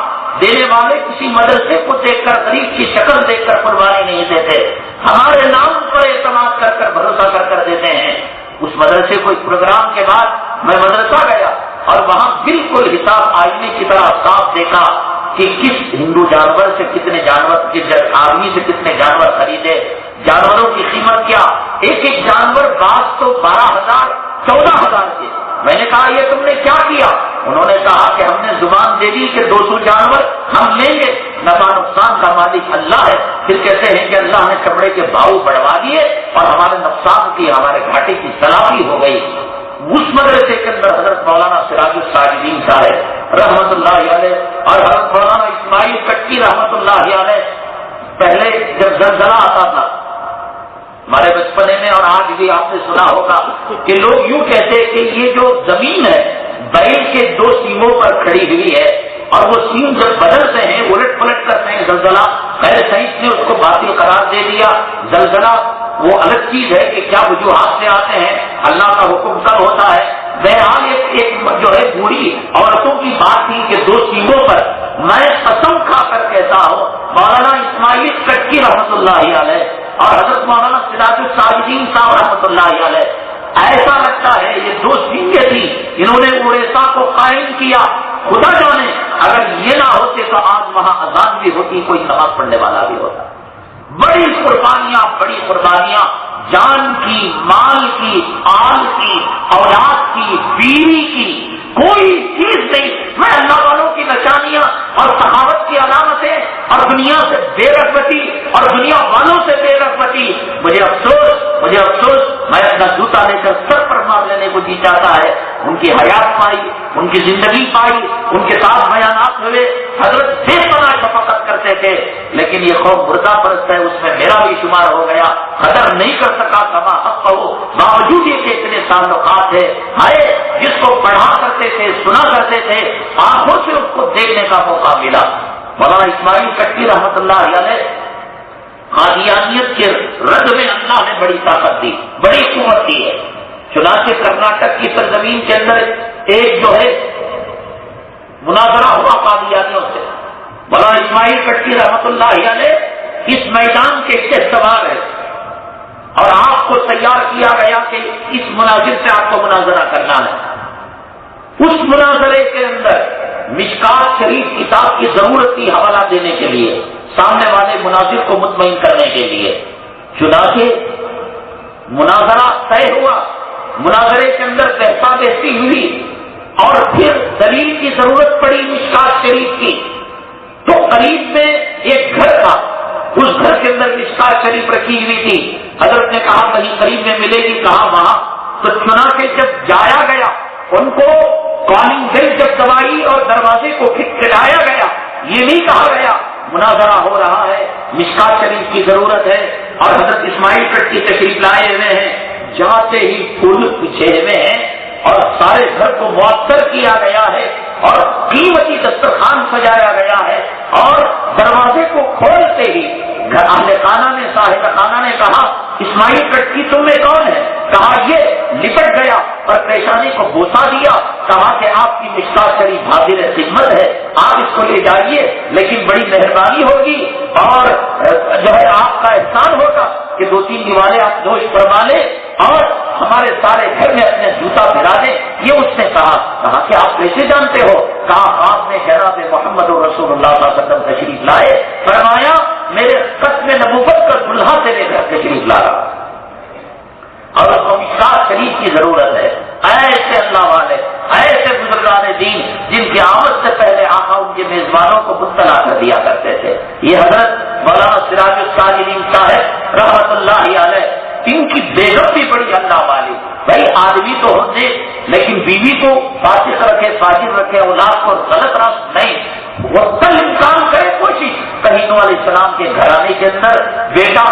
دینے والے کسی مدرسے کو دیکھ کر غریب کی شکل دیکھ کر قربانی نہیں دیتے، ہمارے نام پر اعتماد کر کر بھروسہ کر کر دیتے ہیں. اس مدرسے کو اس پروگرام کے بعد میں مدرسہ گیا اور وہاں بالکل حساب آئینے کی طرح صاف دیکھا کہ کس ہندو جانور سے کتنے جانور، کس آدمی سے کتنے جانور خریدے، جانوروں کی قیمت کیا. ایک ایک جانور بعض تو 12,000 14,000 کے. میں نے کہا یہ تم نے کیا کیا؟ انہوں نے کہا کہ ہم نے زبان دے دی کہ 200 جانور ہم لیں گے، نفع نقصان کا مالک اللہ ہے. پھر کہتے ہیں کہ اللہ نے چمڑے کے بھاؤ بڑھوا دیے اور ہمارے نقصان کی، ہمارے گھاٹے کی سلامتی ہو گئی. اس مدرسے کے اندر حضرت مولانا سراج الساجدین صاحب رحمت اللہ علیہ اور حضرت مولانا اسماعیل کٹکی رحمت اللہ علیہ، پہلے جب زلزلہ آتا تھا ہمارے بچپنے میں اور آج بھی آپ نے سنا ہوگا کہ لوگ یوں کہتے کہ یہ جو زمین ہے بیل کے 2 سیموں پر کھڑی ہوئی ہے اور وہ سیم جب بدلتے ہیں الٹ پلٹ کرتے ہیں زلزلہ. خیر سائنس نے اس کو باطل قرار دے دیا. زلزلہ وہ الگ چیز ہے کہ کیا وجوہات سے آتے ہیں، اللہ کا حکم کب ہوتا ہے. بہرحال ایک جو ہے بوڑھی عورتوں کی بات تھی کہ 2 سیموں پر میں قسم کھا کر کہتا ہوں مولانا اسماعیل کٹکی رحمت اللہ علیہ اور حضرت مولانا سراج الساجدین صاحب رحمت اللہ علیہ، ایسا لگتا ہے یہ 2 سینگیں تھی، انہوں نے اڑیسہ کو قائم کیا. خدا جانے اگر یہ نہ ہوتے تو آج وہاں اذان بھی ہوتی، کوئی نماز پڑھنے والا بھی ہوتا. بڑی قربانیاں جان کی، مال کی، آل کی، اولاد کی، بیوی کی، کوئی چیز نہیں. میں اللہ والوں کی نشانیاں اور صحابت کی علامتیں اور دنیا سے بے رغبتی اور دنیا والوں سے بے رغبتی، مجھے افسوس میں اپنا جوتا لے کر سر پر مار لینے کو جی چاہتا ہے. ان کی حیات پائی، ان کی زندگی پائی، ان کے ساتھ بیانات ہوئے، حضرت بے پناہ شفقت کرتے تھے، لیکن یہ قوم مردہ پرست ہے، اس میں میرا بھی شمار ہو گیا. قدر نہیں کر سکا کما حق ہو، باوجود یہ کہ اتنے تعلقات ہے. ہائے جس کو پڑھا کرتے تھے، سنا کرتے تھے، آنکھوں سے اس کو دیکھنے کا موقع ملا. مولانا اسماعیل کٹکی رحمت اللہ علیہ قادیانیت کے رد میں اللہ نے بڑی طاقت دی، بڑی قوت دی ہے. چنانچہ کرناٹک کی سرزمین کے اندر ایک جو ہے مناظرہ ہوا قادیانیوں سے. مولانا اسماعیل کٹکی رحمت اللہ علیہ اس میدان کے استحصال ہے اور آپ کو تیار کیا گیا کہ اس مناظر سے آپ کو مناظرہ کرنا ہے. اس مناظرے کے اندر مشکات شریف کتاب کی ضرورت تھی حوالہ دینے کے لیے، سامنے والے مناظر کو مطمئن کرنے کے لیے. چنانچہ مناظرہ طے ہوا، مناظرے کے اندر بحثہ بحثی ہوئی اور پھر دلیل کی ضرورت پڑی مشکات شریف کی. تو قریب میں ایک گھر تھا، اس گھر کے اندر مشکات شریف رکھی ہوئی تھی. حضرت نے کہا کہیں قریب میں ملے گی، کہا وہاں. تو چنانچہ جب جایا گیا ان کو کالنگ بیل جب دبائی اور دروازے کو کھٹکھٹایا گیا، یہ نہیں کہا گیا مناظرہ ہو رہا ہے، مشکات شریف کی ضرورت ہے. اور حضرت اسماعیل کٹی تشریف لائے ہوئے ہیں، جاتے ہی پھول بچھے ہوئے ہیں اور سارے گھر کو معطر کیا گیا ہے اور قیمتی دسترخوان سجایا گیا ہے، اور دروازے کو کھولتے ہی اہل خانہ نے، صاحب خانہ نے کہا اسماعیل کٹی تم میں کون ہے؟ کہا یہ لپٹ گیا اور پیشانی کو بوسا دیا، کہا کہ آپ کی مشکات شریف حاضر خدمت ہے، آپ اس کو لے جائیے، لیکن بڑی مہربانی ہوگی اور جو ہے آپ کا احسان ہوگا کہ 2-3 دیوالیں آپ دوش فرما لیں اور ہمارے سارے گھر میں اپنے جوتا پھرا دیں۔ یہ اس نے کہا کہ آپ کیسے جانتے ہو؟ کہا آپ نے جناب محمد رسول اللہ صلی اللہ علیہ وسلم تشریف لائے، فرمایا میرے ختم نبوت کا دلہا تیرے گھر تشریف لا رہا اور اس کو مشکات شریف کی ضرورت ہے۔ ایسے اللہ والے، ایسے بزرگان دین جن کی آمد سے پہلے آقا ان کے میزبانوں کو مطلع کر دیا کرتے تھے۔ یہ حضرت مولانا سراج الصالحین صاحب رحمت اللہ علیہ، ان کی بیگم بھی بڑی اللہ والی، بھائی آدمی تو ہوتے لیکن بیوی کو فاسق رکھے، فاجر رکھے، اولاد کو غلط راست نہیں، وہ کل انسان کرے کوشش کہیں نوح علیہ السلام کے گھرانے کے اندر بیٹا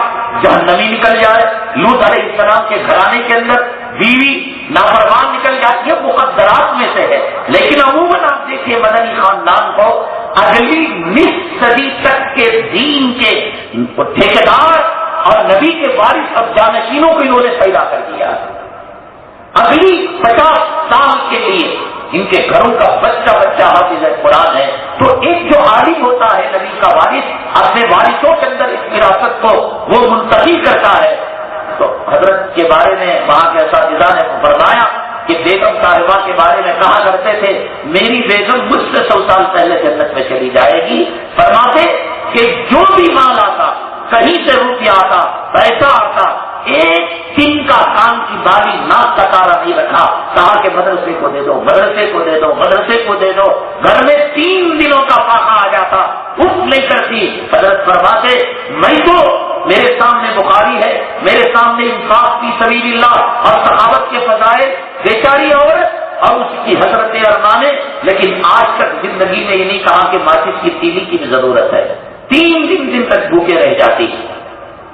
جہنمی نکل جائے، لوط علیہ السلام کے گھرانے کے اندر بیوی نافرمان نکل جاتی ہے، مقدرات میں سے ہے۔ لیکن عموماً آپ دیکھیے مدنی خاندان کو اگلی نصف صدی تک کے دین کے ٹھیکیدار اور نبی کے وارث اور جانشینوں کو انہوں نے پیدا کر دیا۔ اگلی 50 سال کے لیے ان کے گھروں کا بچہ حافظ قرآن ہے، تو ایک جو عالم ہوتا ہے نبی کا وارث اپنے وارثوں کے اندر اس وراثت کو وہ منتقل کرتا ہے۔ تو حضرت کے بارے میں وہاں کے اساتذہ نے فرمایا کہ بیگم صاحبہ کے بارے میں کہا کرتے تھے میری بیگم مجھ سے 100 سال پہلے جنت میں چلی جائے گی۔ فرماتے کہ جو بھی مال آتا، کہیں سے روپیہ آتا، پیسہ آتا، ایک دن کا کام کی بالی ناک کا تارا نہیں رکھا، کہا کہ مدرسے کو دے دو، مدرسے کو دے دو، مدرسے کو دے دو۔ گھر میں 3 دنوں کا فاقہ آ جاتا، اف نہیں کرتی۔ حضرت فرماتے میں تو میرے سامنے بخاری ہے، میرے سامنے انفاق فی سبیل اللہ اور صحابت کے فضائل، بیچاری عورت اور اس کی حضرت ارمانے، لیکن آج تک زندگی میں یہ نہیں کہا کہ ماچس کی تیلی کی بھی ضرورت ہے۔ 3 دن تک بھوکے رہ جاتی۔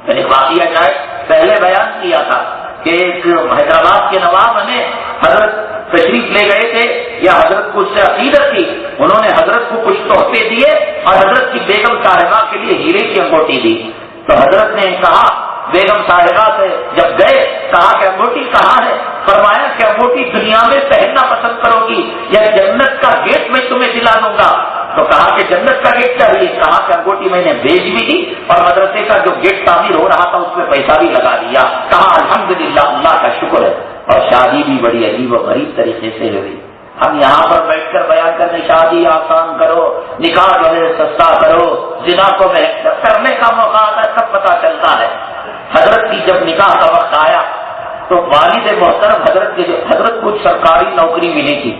میں نے واقعہ جائے پہلے بیان کیا تھا کہ ایک حیدرآباد کے نواب نے حضرت تشریف لے گئے تھے یا حضرت کو اس سے عقیدت تھی، انہوں نے حضرت کو کچھ تحفے دیے اور حضرت کی بیگم صاحبہ کے لیے ہیرے کی انگوٹی دی۔ تو حضرت نے کہا بیگم صاحبہ سے جب گئے، کہا کہ انگوٹی کہاں ہے؟ فرمایا کہ انگوٹی دنیا میں پہننا پسند کرو گی یا جنت کا گیٹ میں تمہیں دلا دوں گا؟ تو کہا کہ جنت کا گیٹ چاہیے۔ کہا کہ انگوٹی میں نے بیچ بھی دی اور مدرسے کا جو گیٹ تعمیر ہو رہا تھا اس میں پیسہ بھی لگا دیا۔ کہا الحمدللہ اللہ کا شکر ہے۔ اور شادی بھی بڑی عجیب و غریب طریقے سے ہوئی۔ ہم یہاں پر بیٹھ کر بیان کرنے شادی آسان کرو، نکاح جو ہے سستا کرو، زنا کو کرنے کا موقع آتا ہے سب پتا چلتا ہے۔ حضرت کی جب نکاح کا وقت آیا تو والد محترم حضرت کو سرکاری نوکری ملی تھی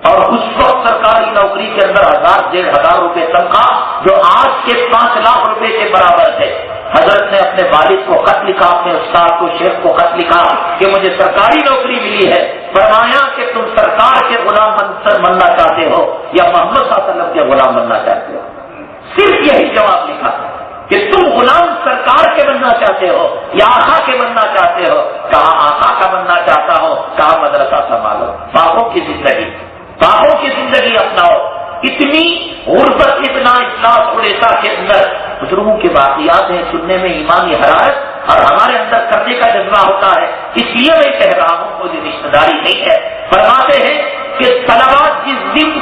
اور اس وقت سرکاری نوکری کے اندر 1000-1500 روپے تنخواہ جو آج کے 5 لاکھ روپے کے برابر تھے۔ حضرت نے اپنے والد کو خط لکھا، اپنے استاد کو شیخ کو خط لکھا کہ مجھے سرکاری نوکری ملی ہے۔ فرمایا کہ تم سرکار کے غلام بننا چاہتے ہو یا محمد صلی اللہ علیہ وسلم کے غلام بننا چاہتے ہو؟ صرف یہی جواب لکھا کہ تم غلام سرکار کے بننا چاہتے ہو یا آقا کے بننا چاہتے ہو؟ کہا آقا کا بننا چاہتا ہوں۔ کہا مدرسہ سنبھالو، باپوں کی زندگی اپناؤ۔ اتنی غربت، اتنا افلاس اڑیسہ کے اندر بزرگوں کے واقعات ہیں، سننے میں ایمانی حرارت اور ہمارے اندر کرنے کا جذبہ ہوتا ہے۔ اس لیے میں کہہ رہا ہوں کوئی رشتہ داری نہیں ہے۔ فرماتے ہیں کہ طلبا جس دن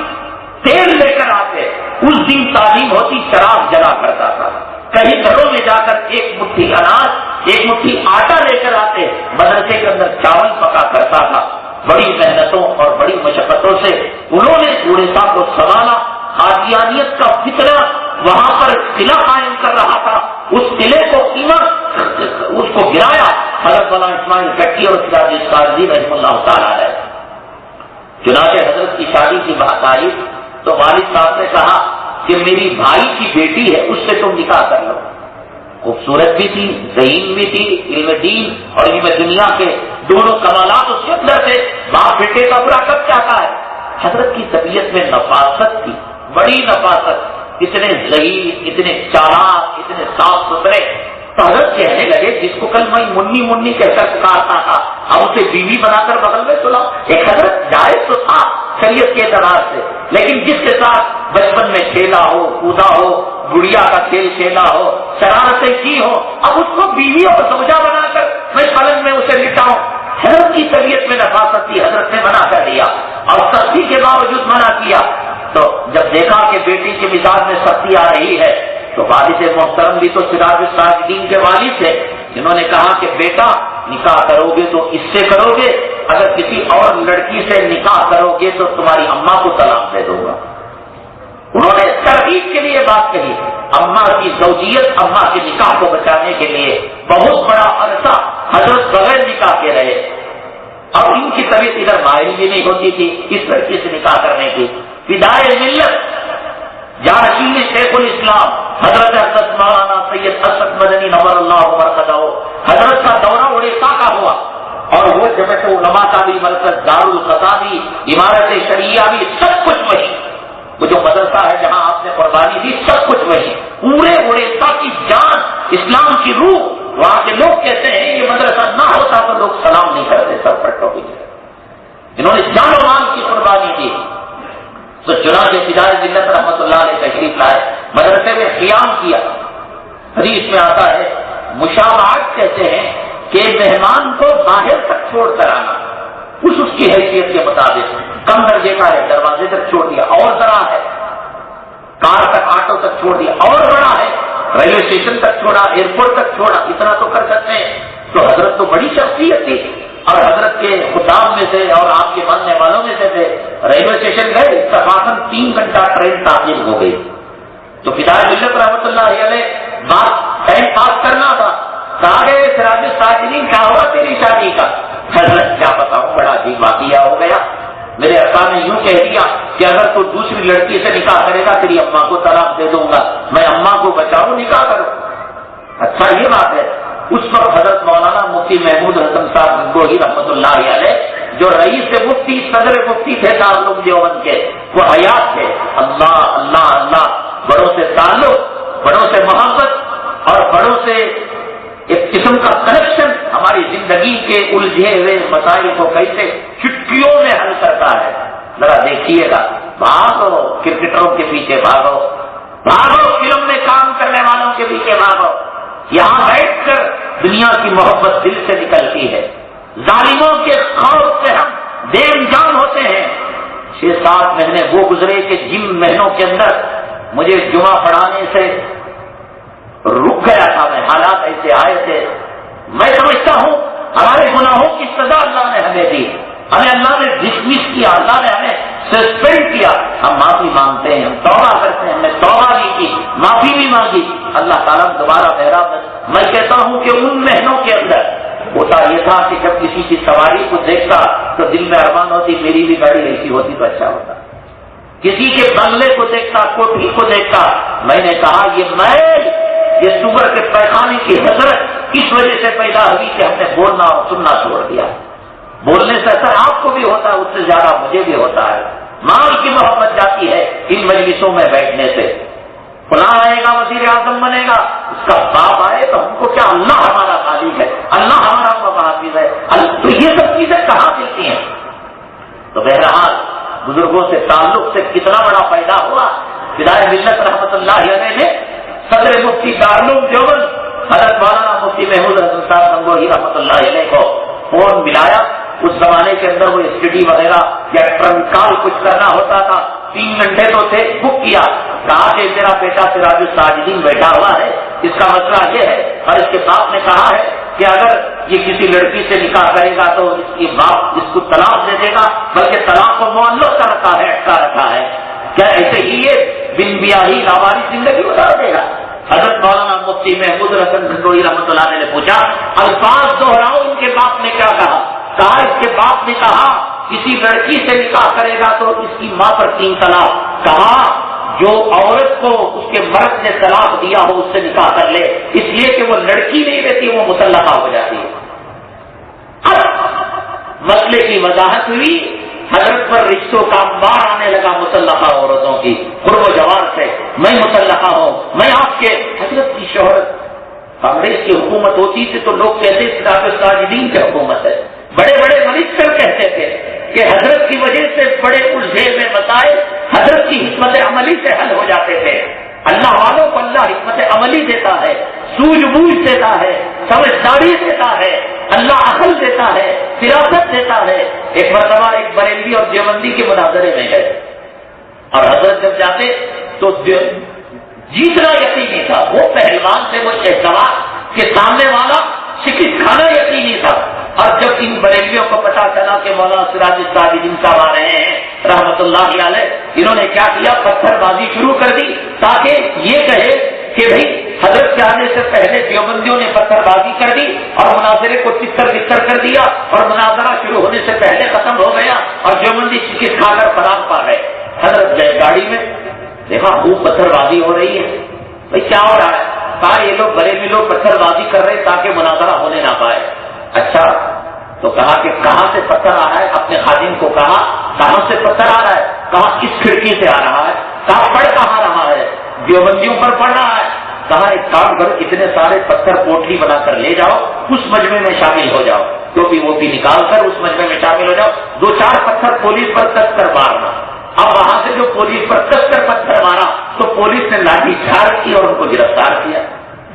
تیل لے کر آتے اس دن تعلیم ہوتی، شراب جلا کرتا تھا۔ کہیں گھروں میں جا کر ایک مٹھی اناج، ایک مٹھی آٹا لے کر آتے، مدرسے کے اندر چاول پکا کرتا تھا۔ بڑی محنتوں اور بڑی مشقتوں سے انہوں نے اڑیسہ کو سنبھالا۔ قادیانیت کا فتنہ وہاں پر قلعہ قائم کر رہا تھا، اس قلعے کو اس کو گرایا حضرت مولانا اسماعیل کٹی اور سراج الصالحین رحمہ اللہ تعالیٰ ہے۔ چنانچہ حضرت کی شادی کی بات آئی تو والد صاحب نے کہا کہ میری بھائی کی بیٹی ہے، اس سے تم نکاح کر لو۔ خوبصورت بھی تھی، ذہین بھی تھی، علم دین اور علم دنیا کے دونوں کمالات اس کے اندر تھے۔ باپ بیٹے کا برا کب چاہتا ہے؟ حضرت کی طبیعت میں نفاست تھی، بڑی نفاست، اتنے ذہین، اتنے چالاک، اتنے صاف ستھرے۔ تو حضرت کہنے لگے جس کو کل میں منی منی کہہ کر پکارتا تھا اب اسے بیوی بنا کر بغل میں سلاؤ. ایک حضرت جائز تو تھا شریعت کے اعتبار سے، لیکن جس کے ساتھ بچپن میں کھیلا ہو، کودا ہو، گڑیا کا کھیل کھیلا ہو، شرارتیں کی ہو، اب اس کو بیوی اور زوجہ بنا کر میں پلنگ میں اسے لٹاؤں. حضرت کی طبیعت میں نفاست تھی، حضرت نے منع کر دیا اور سختی کے باوجود منع کیا. تو جب دیکھا کہ بیٹی کے مزاج میں سختی آ رہی ہے تو والد محترم بھی تو سراج الساجدین کے والد تھے، جنہوں نے کہا کہ بیٹا نکاح کرو گے تو اس سے کرو گے، اگر کسی اور لڑکی سے نکاح کرو گے تو تمہاری اماں کو طلاق دے دوں گا. انہوں نے ترغیب کے لیے بات کہی. اماں کی زوجیت، اماں کے نکاح کو بچانے کے لیے بہت بڑا عرصہ حضرت بغیر نکاح کے رہے. اب ان کی طبیعت ادھر مائل بھی نہیں ہوتی تھی اس لڑکی سے نکاح کرنے کی. فدائے ملت جانشین شیخ الاسلام حضرت مولانا سید اسد مدنی نور اللہ برکتہ حضرت کا دورہ اڑیسہ کا ہوا اور وہ جمعیت علماء کا بھی مرکز، دارالقضا بھی، عمارت شریعہ بھی، سب کچھ وہی. وہ جو مدرسہ ہے جہاں آپ نے قربانی دی سب کچھ وہی. پورے اڑیسہ کی جان، اسلام کی روح. وہاں کے لوگ کہتے ہیں یہ مدرسہ نہ ہوتا تو لوگ سلام نہیں کرتے سر پٹوں کی. انہوں نے جان و مال کی قربانی دی. تو چنانچہ فدائے ملت رحمۃ اللہ علیہ تشریف لائے، مدرسے میں قیام کیا. حدیث میں آتا ہے مشابہت کہتے ہیں کہ مہمان کو باہر تک چھوڑ کر آنا، اس کی حیثیت کے مطابق. کم درجے کا ہے دروازے تک چھوڑ دیا، اور ذرا ہے کار تک، آٹو تک چھوڑ دیا، اور بڑا ہے ریلوے اسٹیشن تک چھوڑا، ایئرپورٹ تک چھوڑا. اتنا تو کر سکتے ہیں. تو حضرت تو بڑی شخصیت تھی اور حضرت کے خطاب میں سے اور آپ کے ماننے والوں میں سے تھے. ریلوے اسٹیشن گئے، تقریباً 3 گھنٹہ ٹرین تعطیل ہو گئی. تو فدائے ملت رحمۃ اللہ علیہ بات ٹائم پاس کرنا تھا. کہا گئے سراج الساجدین کیا ہوا تیری شادی کا؟ حضرت کیا بتاؤں، بڑا عجیب واقعہ ہو گیا. میرے ابا نے یوں کہہ دیا کہ اگر تو دوسری لڑکی سے نکاح کرے گا تیری اماں کو طلاق دے دوں گا. میں اماں کو بچاؤں، نکاح کروں. اچھا یہ بات ہے. اس وقت حضرت مولانا مفتی محمود حسن صاحب گنگوہی رحمۃ اللہ علیہ جو رئیس مفتی صدر مفتی تھے دارالعلوم دیوبند کے، وہ حیات تھے. اللہ اللہ اللہ، بڑوں سے تعلق، بڑوں سے محبت اور بڑوں سے ایک قسم کا کنیکشن ہماری زندگی کے الجھے ہوئے مسائل کو کیسے چٹکیوں میں حل کرتا ہے. ذرا دیکھیے گا. بھاگو کرکٹروں کے پیچھے، بھاگو بھاگو فلم میں کام کرنے والوں کے پیچھے بھاگو. یہاں بیٹھ کر دنیا کی محبت دل سے نکلتی ہے. ظالموں کے خوف سے ہم دین جان ہوتے ہیں. 6-7 مہینے وہ گزرے کہ جن مہینوں کے اندر مجھے جمعہ پڑھانے سے رک گیا تھا میں. حالات ایسے آئے تھے. میں سمجھتا ہوں ہمارے گناہوں کی سزا اللہ نے ہمیں دی، ہمیں اللہ نے ڈسمس کیا، اللہ نے ہمیں سسپینڈ کیا. ہم معافی مانگتے ہیں، ہم توبہ کرتے ہیں. ہم نے توبہ بھی کی، معافی بھی مانگی. اللہ تعالیٰ دوبارہ محراب. میں کہتا ہوں کہ ان مہینوں کے اندر ہوتا یہ تھا کہ جب کسی کی سواری کو دیکھتا تو دل میں ارمان ہوتی میری بھی گاڑی ایسی ہوتی تو اچھا ہوتا. کسی کے بنگلے کو دیکھتا، کوٹھی کو دیکھتا. میں نے کہا یہ میل، یہ سور کے پیخانے کی حضرت اس وجہ سے پیدا ہوئی کہ ہم نے بولنا اور سننا چھوڑ دیا. بولنے سے اثر آپ کو بھی ہوتا ہے، اس سے زیادہ مجھے بھی ہوتا ہے. مال کی محبت جاتی ہے ان مجلسوں میں بیٹھنے سے. فلاں آئے گا وزیر اعظم بنے گا، اس کا باپ آئے تو ہم کو کیا، اللہ ہمارا خالق ہے، اللہ ہمارا محافظ ہے. تو یہ سب چیزیں کہاں ملتی ہیں؟ تو بہرحال بزرگوں سے تعلق سے کتنا بڑا پیدا ہوا. فدائے ملت رحمۃ اللہ علیہ نے صدر مفتی دارالعلوم دیوبند حضرت مولانا مفتی محمود حسن صاحب گنگوہی رحمۃ اللہ علیہ کو فون ملایا. اس زمانے کے اندر وہ اسٹڈی وغیرہ یا ٹرنک کال کچھ کرنا ہوتا تھا. 3 گھنٹے تو تھے. بک کیا، کہا کہ میرا بیٹا سراج الساجدین بیٹھا ہوا ہے، اس کا مسئلہ یہ ہے. اور اس کے باپ نے کہا ہے کہ اگر یہ کسی لڑکی سے نکاح کرے گا تو اس کی باپ اس کو طلاق دے دے گا، بلکہ طلاق کو معلق کا رکھا ہے، اٹکا رکھا ہے. کیا ایسے ہی یہ بن بیاہی لاواری زندگی گزار دے گا؟ حضرت مولانا مفتی محمود حسن گنگوہی رحمۃ اللہ علیہ نے پوچھا، الفاظ دوہراؤ ان کے باپ نے کیا کہا. کہا اس کے باپ نے کہا کسی لڑکی سے نکاح کرے گا تو اس کی ماں پر 3 طلاق. کہا جو عورت کو اس کے مرد نے طلاق دیا ہو اس سے نکاح کر لے، اس لیے کہ وہ لڑکی نہیں رہتی، وہ مطلقہ ہو جاتی ہے. اب مسئلے کی وضاحت ہوئی. حضرت پر رشتوں کا انبار آنے لگا مطلقہ عورتوں کی. قرب و جوار سے میں مطلقہ ہوں، میں آپ کے. حضرت کی شہرت، کانگریس کی حکومت ہوتی تھی تو لوگ کہتے صراط الساجدین کی حکومت ہے. بڑے بڑے منسٹر کہتے تھے کہ حضرت کی وجہ سے بڑے الجھن میں مسائل حضرت کی حکمت عملی سے حل ہو جاتے تھے. اللہ والوں کو اللہ حکمت عملی دیتا ہے، سوجھ بوجھ دیتا ہے، سمجھداری دیتا ہے، اللہ عقل دیتا ہے، فراست دیتا ہے. ایک مرتبہ ایک بریلوی اور دیوبندی کے مناظرے میں گئے اور حضرت جب جاتے تو جیتنا یقینی تھا. وہ پہلوان سے وہ شہزاد کے سامنے والا شکست کھانا یقینی تھا. اور جب ان بریلویوں کو پتا چلا کہ مولانا سراج الساجدین صاحب آ رہے ہیں رحمت اللہ علیہ، انہوں نے کیا کیا، پتھر بازی شروع کر دی تاکہ یہ کہے کہ بھئی حضرت کے آنے سے پہلے دیوبندیوں نے پتھر بازی کر دی اور مناظرے کو تکر بکر کر دیا اور مناظرہ شروع ہونے سے پہلے ختم ہو گیا اور دیوبندی شکست کھا کر فرار پا گئے. حضرت گئے گاڑی میں، دیکھا خوب پتھر بازی ہو رہی ہے. بھئی کیا ہو رہا ہے؟ کہا یہ لوگ بریلوی لوگ پتھر بازی کر رہے تاکہ مناظرہ ہونے نہ پائے. اچھا، تو کہا کہ کہاں سے پتھر آ رہا ہے؟ اپنے خادم کو کہا کہاں سے پتھر آ رہا ہے؟ کہا اس کھڑکی سے آ رہا ہے. کہا پڑ کہاں رہا ہے؟ دیوبندیوں پر پڑ رہا ہے. کہا ایک کام کرو، اتنے سارے پتھر پوٹلی بنا کر لے جاؤ، اس مجمع میں شامل ہو جاؤ. ٹوپی ووپی نکال کر اس مجمع میں شامل ہو جاؤ. 2-4 پتھر پولیس پر کس کر مارنا. اب وہاں سے جو پولیس پر کس کر پتھر مارا تو پولیس نے لاٹھی چارج کی اور ان کو گرفتار کیا.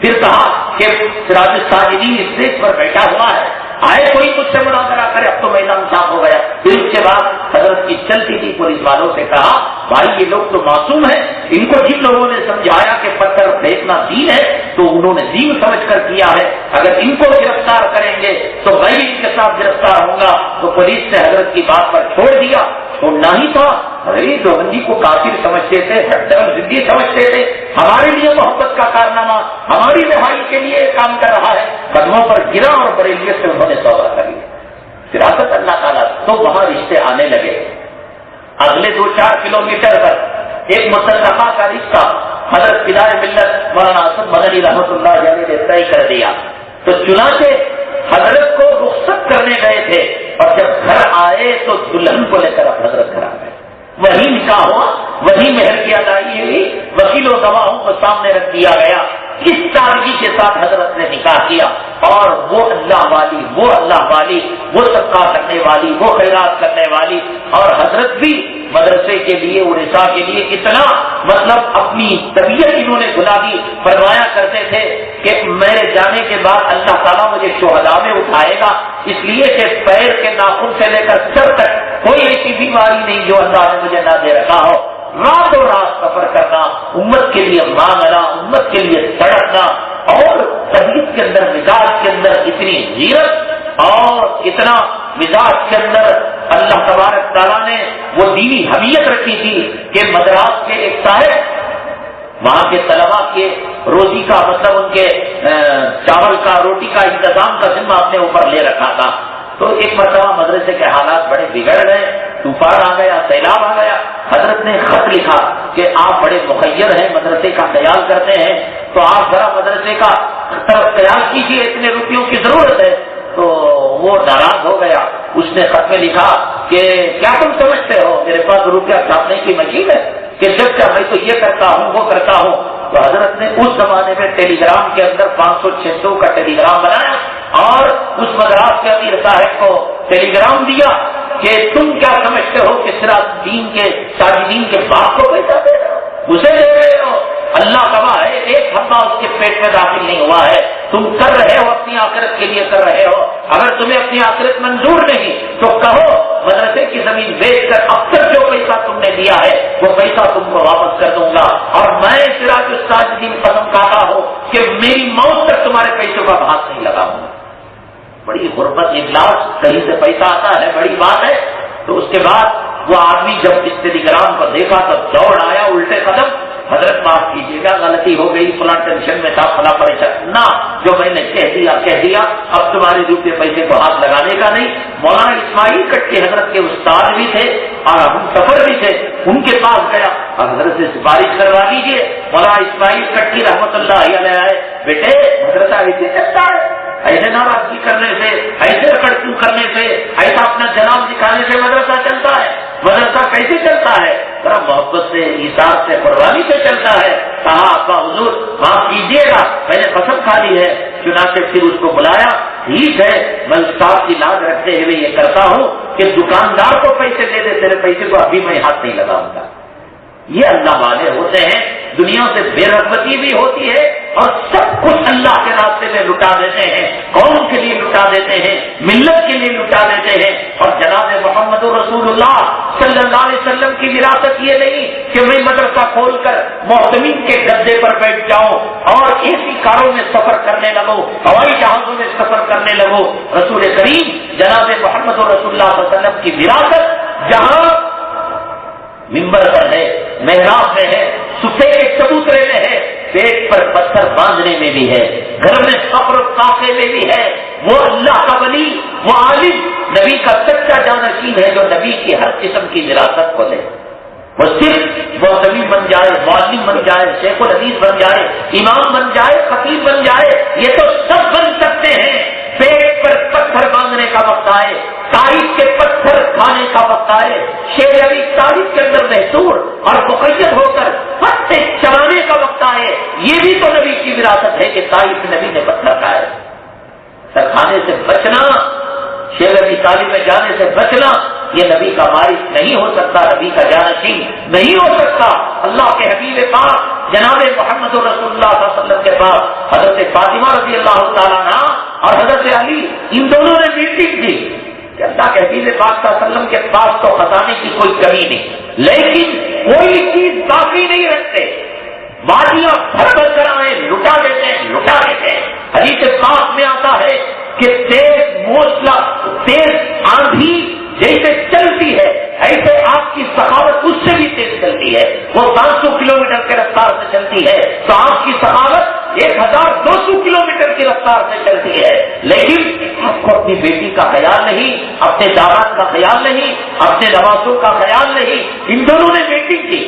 پھر کہا کہ سراج الساجدین اسٹیج پر بیٹھا ہوا ہے، آئے کوئی مجھ سے مناظرہ کرے. اب تو میدان صاف ہو گیا. پھر اس کے بعد حضرت کی چلتی تھی پولیس والوں سے کہا بھائی یہ لوگ تو معصوم ہیں، ان کو جن لوگوں نے سمجھایا کہ پتھر پھینکنا دین ہے تو انہوں نے دین سمجھ کر کیا ہے، اگر ان کو گرفتار کریں گے تو میں ان کے ساتھ گرفتار ہوں گا. تو پولیس نے حضرت کی بات پر چھوڑ دیا. چھوڑنا ہی تھا. حضرت دیوبندی کو کافر سمجھتے تھے، ہٹر ضدی سمجھتے تھے. ہمارے لیے محبت کا کارنامہ، ہماری رہائی کے لیے کام کر رہا ہے. قدموں پر گرا اور بریلیت سے انہوں نے توبہ کر لی. فراست اللہ تعالیٰ. تو وہاں رشتے آنے لگے. اگلے 2-4 کلومیٹر پر ایک مصنفہ کا رشتہ حضرت فدائے ملت مولانا اسد مدنی رحمت اللہ علیہ نے طے کر دیا. تو چنانچہ حضرت کو رخصت کرنے گئے تھے اور جب گھر آئے تو دلہن کو لے کر اب حضرت گھر آ گئے. وہی نکاح ہوا، وہی مہر کی ادائیگی ہوئی، وکیل و گواہوں کو سامنے رکھ دیا گیا. اس سادگی کے ساتھ حضرت نے نکاح کیا اور وہ اللہ والی، وہ اللہ والی، وہ صدقہ کرنے والی، وہ خیرات کرنے والی. اور حضرت بھی مدرسے کے لیے، ارسا کے لیے اتنا مطلب اپنی طبیعت انہوں نے بنا دی. فرمایا کرتے تھے کہ میرے جانے کے بعد اللہ تعالیٰ مجھے شہداء میں اٹھائے گا، اس لیے کہ پیر کے ناخن سے لے کر سر تک کوئی ایسی بیماری نہیں جو اللہ نے مجھے نہ دے رکھا ہو. راتوں رات سفر کرنا، امت کے لیے مانگنا، امت کے لیے سڑکنا، اور طبیعت کے اندر، مزاج کے اندر اتنی غیرت اور اتنا مزاج کے اندر اللہ تبارک تعالیٰ نے وہ دینی حمیت رکھی تھی کہ مدراس کے ایک صاحب وہاں کے طلبا کے روزی کا مطلب ان کے چاول کا، روٹی کا انتظام کا ذمہ اپنے اوپر لے رکھا تھا. تو ایک مرتبہ مدرسے کے حالات بڑے بگڑ گئے، طوفان آ گیا، سیلاب آ گیا. حضرت نے خط لکھا کہ آپ بڑے مخیر ہیں، مدرسے کا خیال کرتے ہیں، تو آپ ذرا مدرسے کا طرف خیال کیجیے، اتنے روپیوں کی ضرورت ہے. تو وہ ناراض ہو گیا. اس نے خط میں لکھا کہ کیا تم سمجھتے ہو میرے پاس روپیہ چھاپنے کی مشین ہے کہ جب چاہے میں تو یہ کرتا ہوں وہ کرتا ہوں. تو حضرت نے اس زمانے میں ٹیلی گرام کے اندر 500-600 کا ٹیلی گرام بنایا اور اس مدراس کے امیر صاحب کو ٹیلی گرام دیا کہ تم کیا سمجھتے ہو کہ صراط دین کے ساجدین کے باپ کو پیسہ دے رہے ہو، اسے دے رہے ہو. اللہ گواہ ہے، ایک حبہ اس کے پیٹ میں داخل نہیں ہوا ہے. تم کر رہے ہو اپنی آخرت کے لیے کر رہے ہو. اگر تمہیں اپنی آخرت منظور نہیں تو کہو مدرسے کی زمین بیچ کر اب تک جو پیسہ تم نے دیا ہے وہ پیسہ تم کو واپس کر دوں گا. اور میں سراج الساجدین قسم کھاتا ہوں کہ میری موت تک تمہارے پیسوں کا ہاتھ نہیں لگاؤں گا. بڑی غربت، اجلاس، کہیں سے پیسہ آتا ہے، بڑی بات ہے. تو اس کے بعد وہ آدمی جب اس ٹیلی گرام کو دیکھا تب دوڑ آیا الٹے قدم، حضرت معاف کیجیے گا غلطی ہو گئی، فلاں ٹینشن میں تھا، فلاں پریشان نہ، جو میں نے کہہ دیا اب تمہارے روپے پیسے کو ہاتھ لگانے کا نہیں. مولانا اسماعیل کٹی حضرت کے استاد بھی تھے اور ہم سفر بھی تھے، ان کے پاس گیا اور حضرت سے سفارش کروا دیجیے. مولانا اسماعیل کٹی رحمت اللہ علیہ آئے، بیٹے مدرسہ ایسے چلتا ہے، ایسے ناراضگی کرنے سے، ایسے کڑکیوں کرنے سے، ایسا اپنا جناب دکھانے سے مدرسہ چلتا ہے؟ مدرسہ کیسے چلتا ہے؟ ذرا محبت سے، ایثار سے، قربانی سے چلتا ہے. کہا ابا حضور معاف کیجیے گا میں نے قسم کھا لی ہے. چنانچہ پھر اس کو بلایا. ٹھیک ہے میں استاد کی لاج رکھتے ہوئے یہ کرتا ہوں کہ دکاندار کو پیسے دے دے, تیرے پیسے کو ابھی میں ہاتھ نہیں لگاؤں گا. یہ اللہ والے ہوتے ہیں. دنیا سے بے رغبتی بھی ہوتی ہے اور سب کچھ اللہ کے راستے میں لٹا دیتے ہیں, قوم کے لیے لٹا دیتے ہیں, ملت کے لیے لٹا دیتے ہیں. اور جناب محمد رسول اللہ صلی اللہ علیہ وسلم کی وراثت یہ نہیں کہ میں مدرسہ کھول کر محتمین کے گدے پر بیٹھ جاؤں اور ایسی کاروں میں سفر کرنے لگوں, ہوائی جہازوں میں سفر کرنے لگوں. رسول کریم جناب محمد رسول اللہ صلی اللہ علیہ وسلم کی وراثت جہاں ممبر پر ہے, محراب میں ہے, صفے کے چبوترے میں ہے, پیٹ پر پتھر باندھنے میں بھی ہے, گھر میں فقر و کافے میں بھی ہے. وہ اللہ کا ولی, وہ عالم, نبی کا سچا جانشین ہے جو نبی کی ہر قسم کی وراثت کو دے. وہ صرف محتمی بن جائے, معلم بن جائے, شیخ الحدیث بن جائے, امام بن جائے, خطیب بن جائے, یہ تو سب بن سکتے ہیں. پیٹ پر پتھر باندھنے کا وقت آئے, تاریخ کے پتھر کھانے کا وقت آئے, شیر علی تاریخ کے اندر محصور اور مقید ہو کر پتے چلانے کا وقت آئے, یہ بھی تو نبی کی وراثت ہے کہ تاریخ نبی نے پتھر کھائے. سر کھانے سے بچنا, شیر علی تعلیم میں جانے سے بچنا, یہ نبی کا وارث نہیں ہو سکتا, نبی کا جانشین نہیں ہو سکتا. اللہ کے حبیب پاک جناب محمد رسول اللہ صلی اللہ علیہ وسلم کے پاس حضرت فاطمہ رضی اللہ تعالیٰ عنہ اور حضرت علی, ان دونوں نے میٹنگ کی کہ اللہ کے حبیب پاک صلی اللہ علیہ وسلم کے پاس تو خزانے کی کوئی کمی نہیں, لیکن کوئی چیز باقی نہیں رکھتے, وادیاں بھر بھر کر آئے لٹا دیتے ہیں, لٹا دیتے ہیں. حدیث پاک میں آتا ہے کہ تیز موسلا, تیز آندھی جیسے چلتی ہے ایسے آپ کی سخاوت اس سے بھی تیز چلتی ہے. وہ 500 کلومیٹر کے رفتار سے چلتی ہے تو آپ کی سخاوت 1200 کلومیٹر کی رفتار سے چلتی ہے. لیکن آپ کو اپنی بیٹی کا خیال نہیں, اپنے داماد کا خیال نہیں, اپنے نوازوں کا خیال نہیں. ان دونوں نے میٹنگ کی.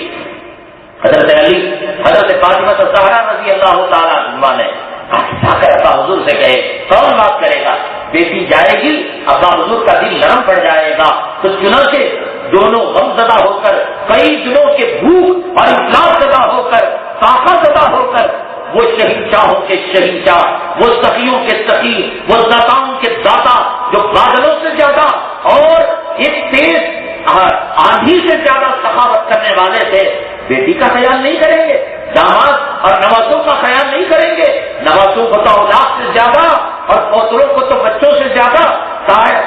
حضرت علی, حضرت فاطمہ الزہرا رضی اللہ تعالیٰ عنہ نے ابا حضور سے کہے کون بات کرے گا, بیٹی جائے گی, ابا حضور کا دل نرم پڑ جائے گا. تو چنانچہ دونوں غمزدہ ہو کر, کئی دنوں کے بھوک اور افلاس زدہ ہو کر, طاقت زدہ ہو کر, وہ شہنشاہوں کے شہنشاہ, وہ سخیوں کے سخی, وہ داتاؤں کے داتا جو بادلوں سے زیادہ اور ایک تیز آندھی سے زیادہ سخاوت کرنے والے تھے, بیٹی کا خیال نہیں کریں گے, داماد اور نوازوں کا خیال نہیں کریں گے. نوازوں کو تو اولاد سے زیادہ اور پوتروں کو تو بچوں سے زیادہ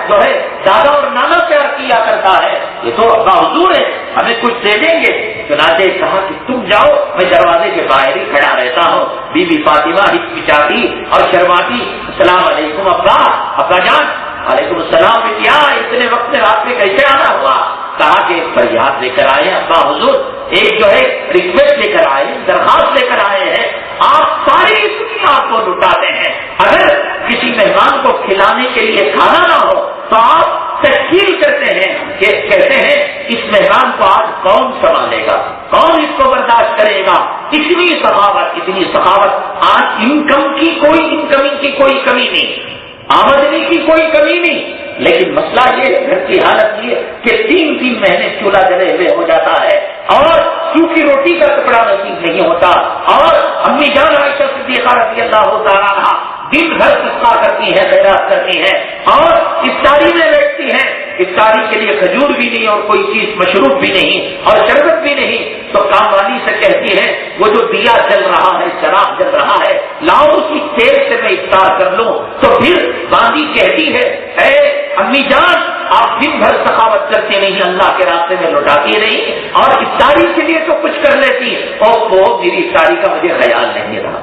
جو ہے دادا اور نانا پیار کیا کرتا ہے. یہ تو ابا حضور ہے, ہمیں کچھ دے دیں گے. چنانچہ کہا کہ تم جاؤ, میں دروازے کے باہر ہی کھڑا رہتا ہوں. بی بی فاطمہ ہچکچاتی اور شرماتی, السلام علیکم ابا. ابا جان وعلیکم السلام. کیا اتنے وقت میں رات میں کیسے آنا ہوا؟ کہا کہ ایک فریاد لے کر آئے ابا حضور, ایک جو ہے ریکویسٹ لے کر آئے, درخواست لے کر آئے ہیں. آپ ساری دنیا کو لٹاتے ہیں, اگر کسی مہمان کو کھلانے کے لیے کھانا نہ ہو تو آپ تشکیل کرتے ہیں کہ کہتے ہیں اس مہمان کو آج کون سنبھالے گا, کون اس کو برداشت کرے گا. اتنی سخاوت, اتنی سخاوت. آج انکم کی کوئی کمی نہیں, آمدنی کی کوئی کمی نہیں, لیکن مسئلہ یہ ہے, گھر کی حالت یہ کہ 3 مہینے چولہا جلے ہوئے ہو جاتا ہے اور سوکھی روٹی کا ٹکڑا نصیب نہیں ہوتا. اور امی جان عائشہ صدیقہ رضی اللہ تعالیٰ عنہا دن بھر صدقہ کرتی ہے, خیرات کرتی ہے اور افطاری میں بیٹھتی ہے. افطاری کے لیے کھجور بھی نہیں اور کوئی چیز مشروب بھی نہیں اور شربت بھی نہیں, تو کام والی سے کہتی ہے وہ جو دیا جل رہا ہے, چراغ جل رہا ہے, لاؤ اسی تیل سے میں افطار کر لوں. تو پھر باندھی کہتی ہے اے امی جان آپ دن بھر سخاوت کرتے نہیں, اللہ کے راستے میں لوٹاتی نہیں اور افطاری کے لیے تو کچھ کر لیتی, اور وہ میری افطاری کا مجھے خیال نہیں رہا.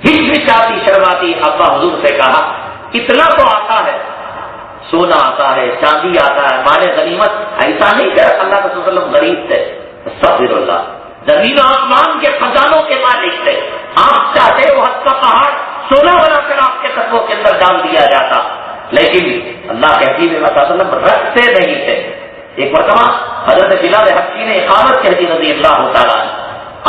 ہچکچاتی شرماتی ابا حضور سے کہا اتنا تو آتا ہے, سونا آتا ہے, چاندی آتا ہے, مال غنیمت. ایسا نہیں کہ اللہ رسول صلی اللہ علیہ وسلم غریب تھے, استغفر اللہ, زمین و آسمان کے خزانوں کے مالک تھے. آپ چاہتے وہ حد کا پہاڑ سونا بنا کر آپ کے قدموں کے اندر ڈال دیا جاتا, لیکن اللہ کے حبیب صلی اللہ علیہ وسلم رکھتے نہیں تھے. ایک مرتبہ حضرت بلال حبشی نے اقامت کہہ دی رضی اللہ تعالیٰ عنہ,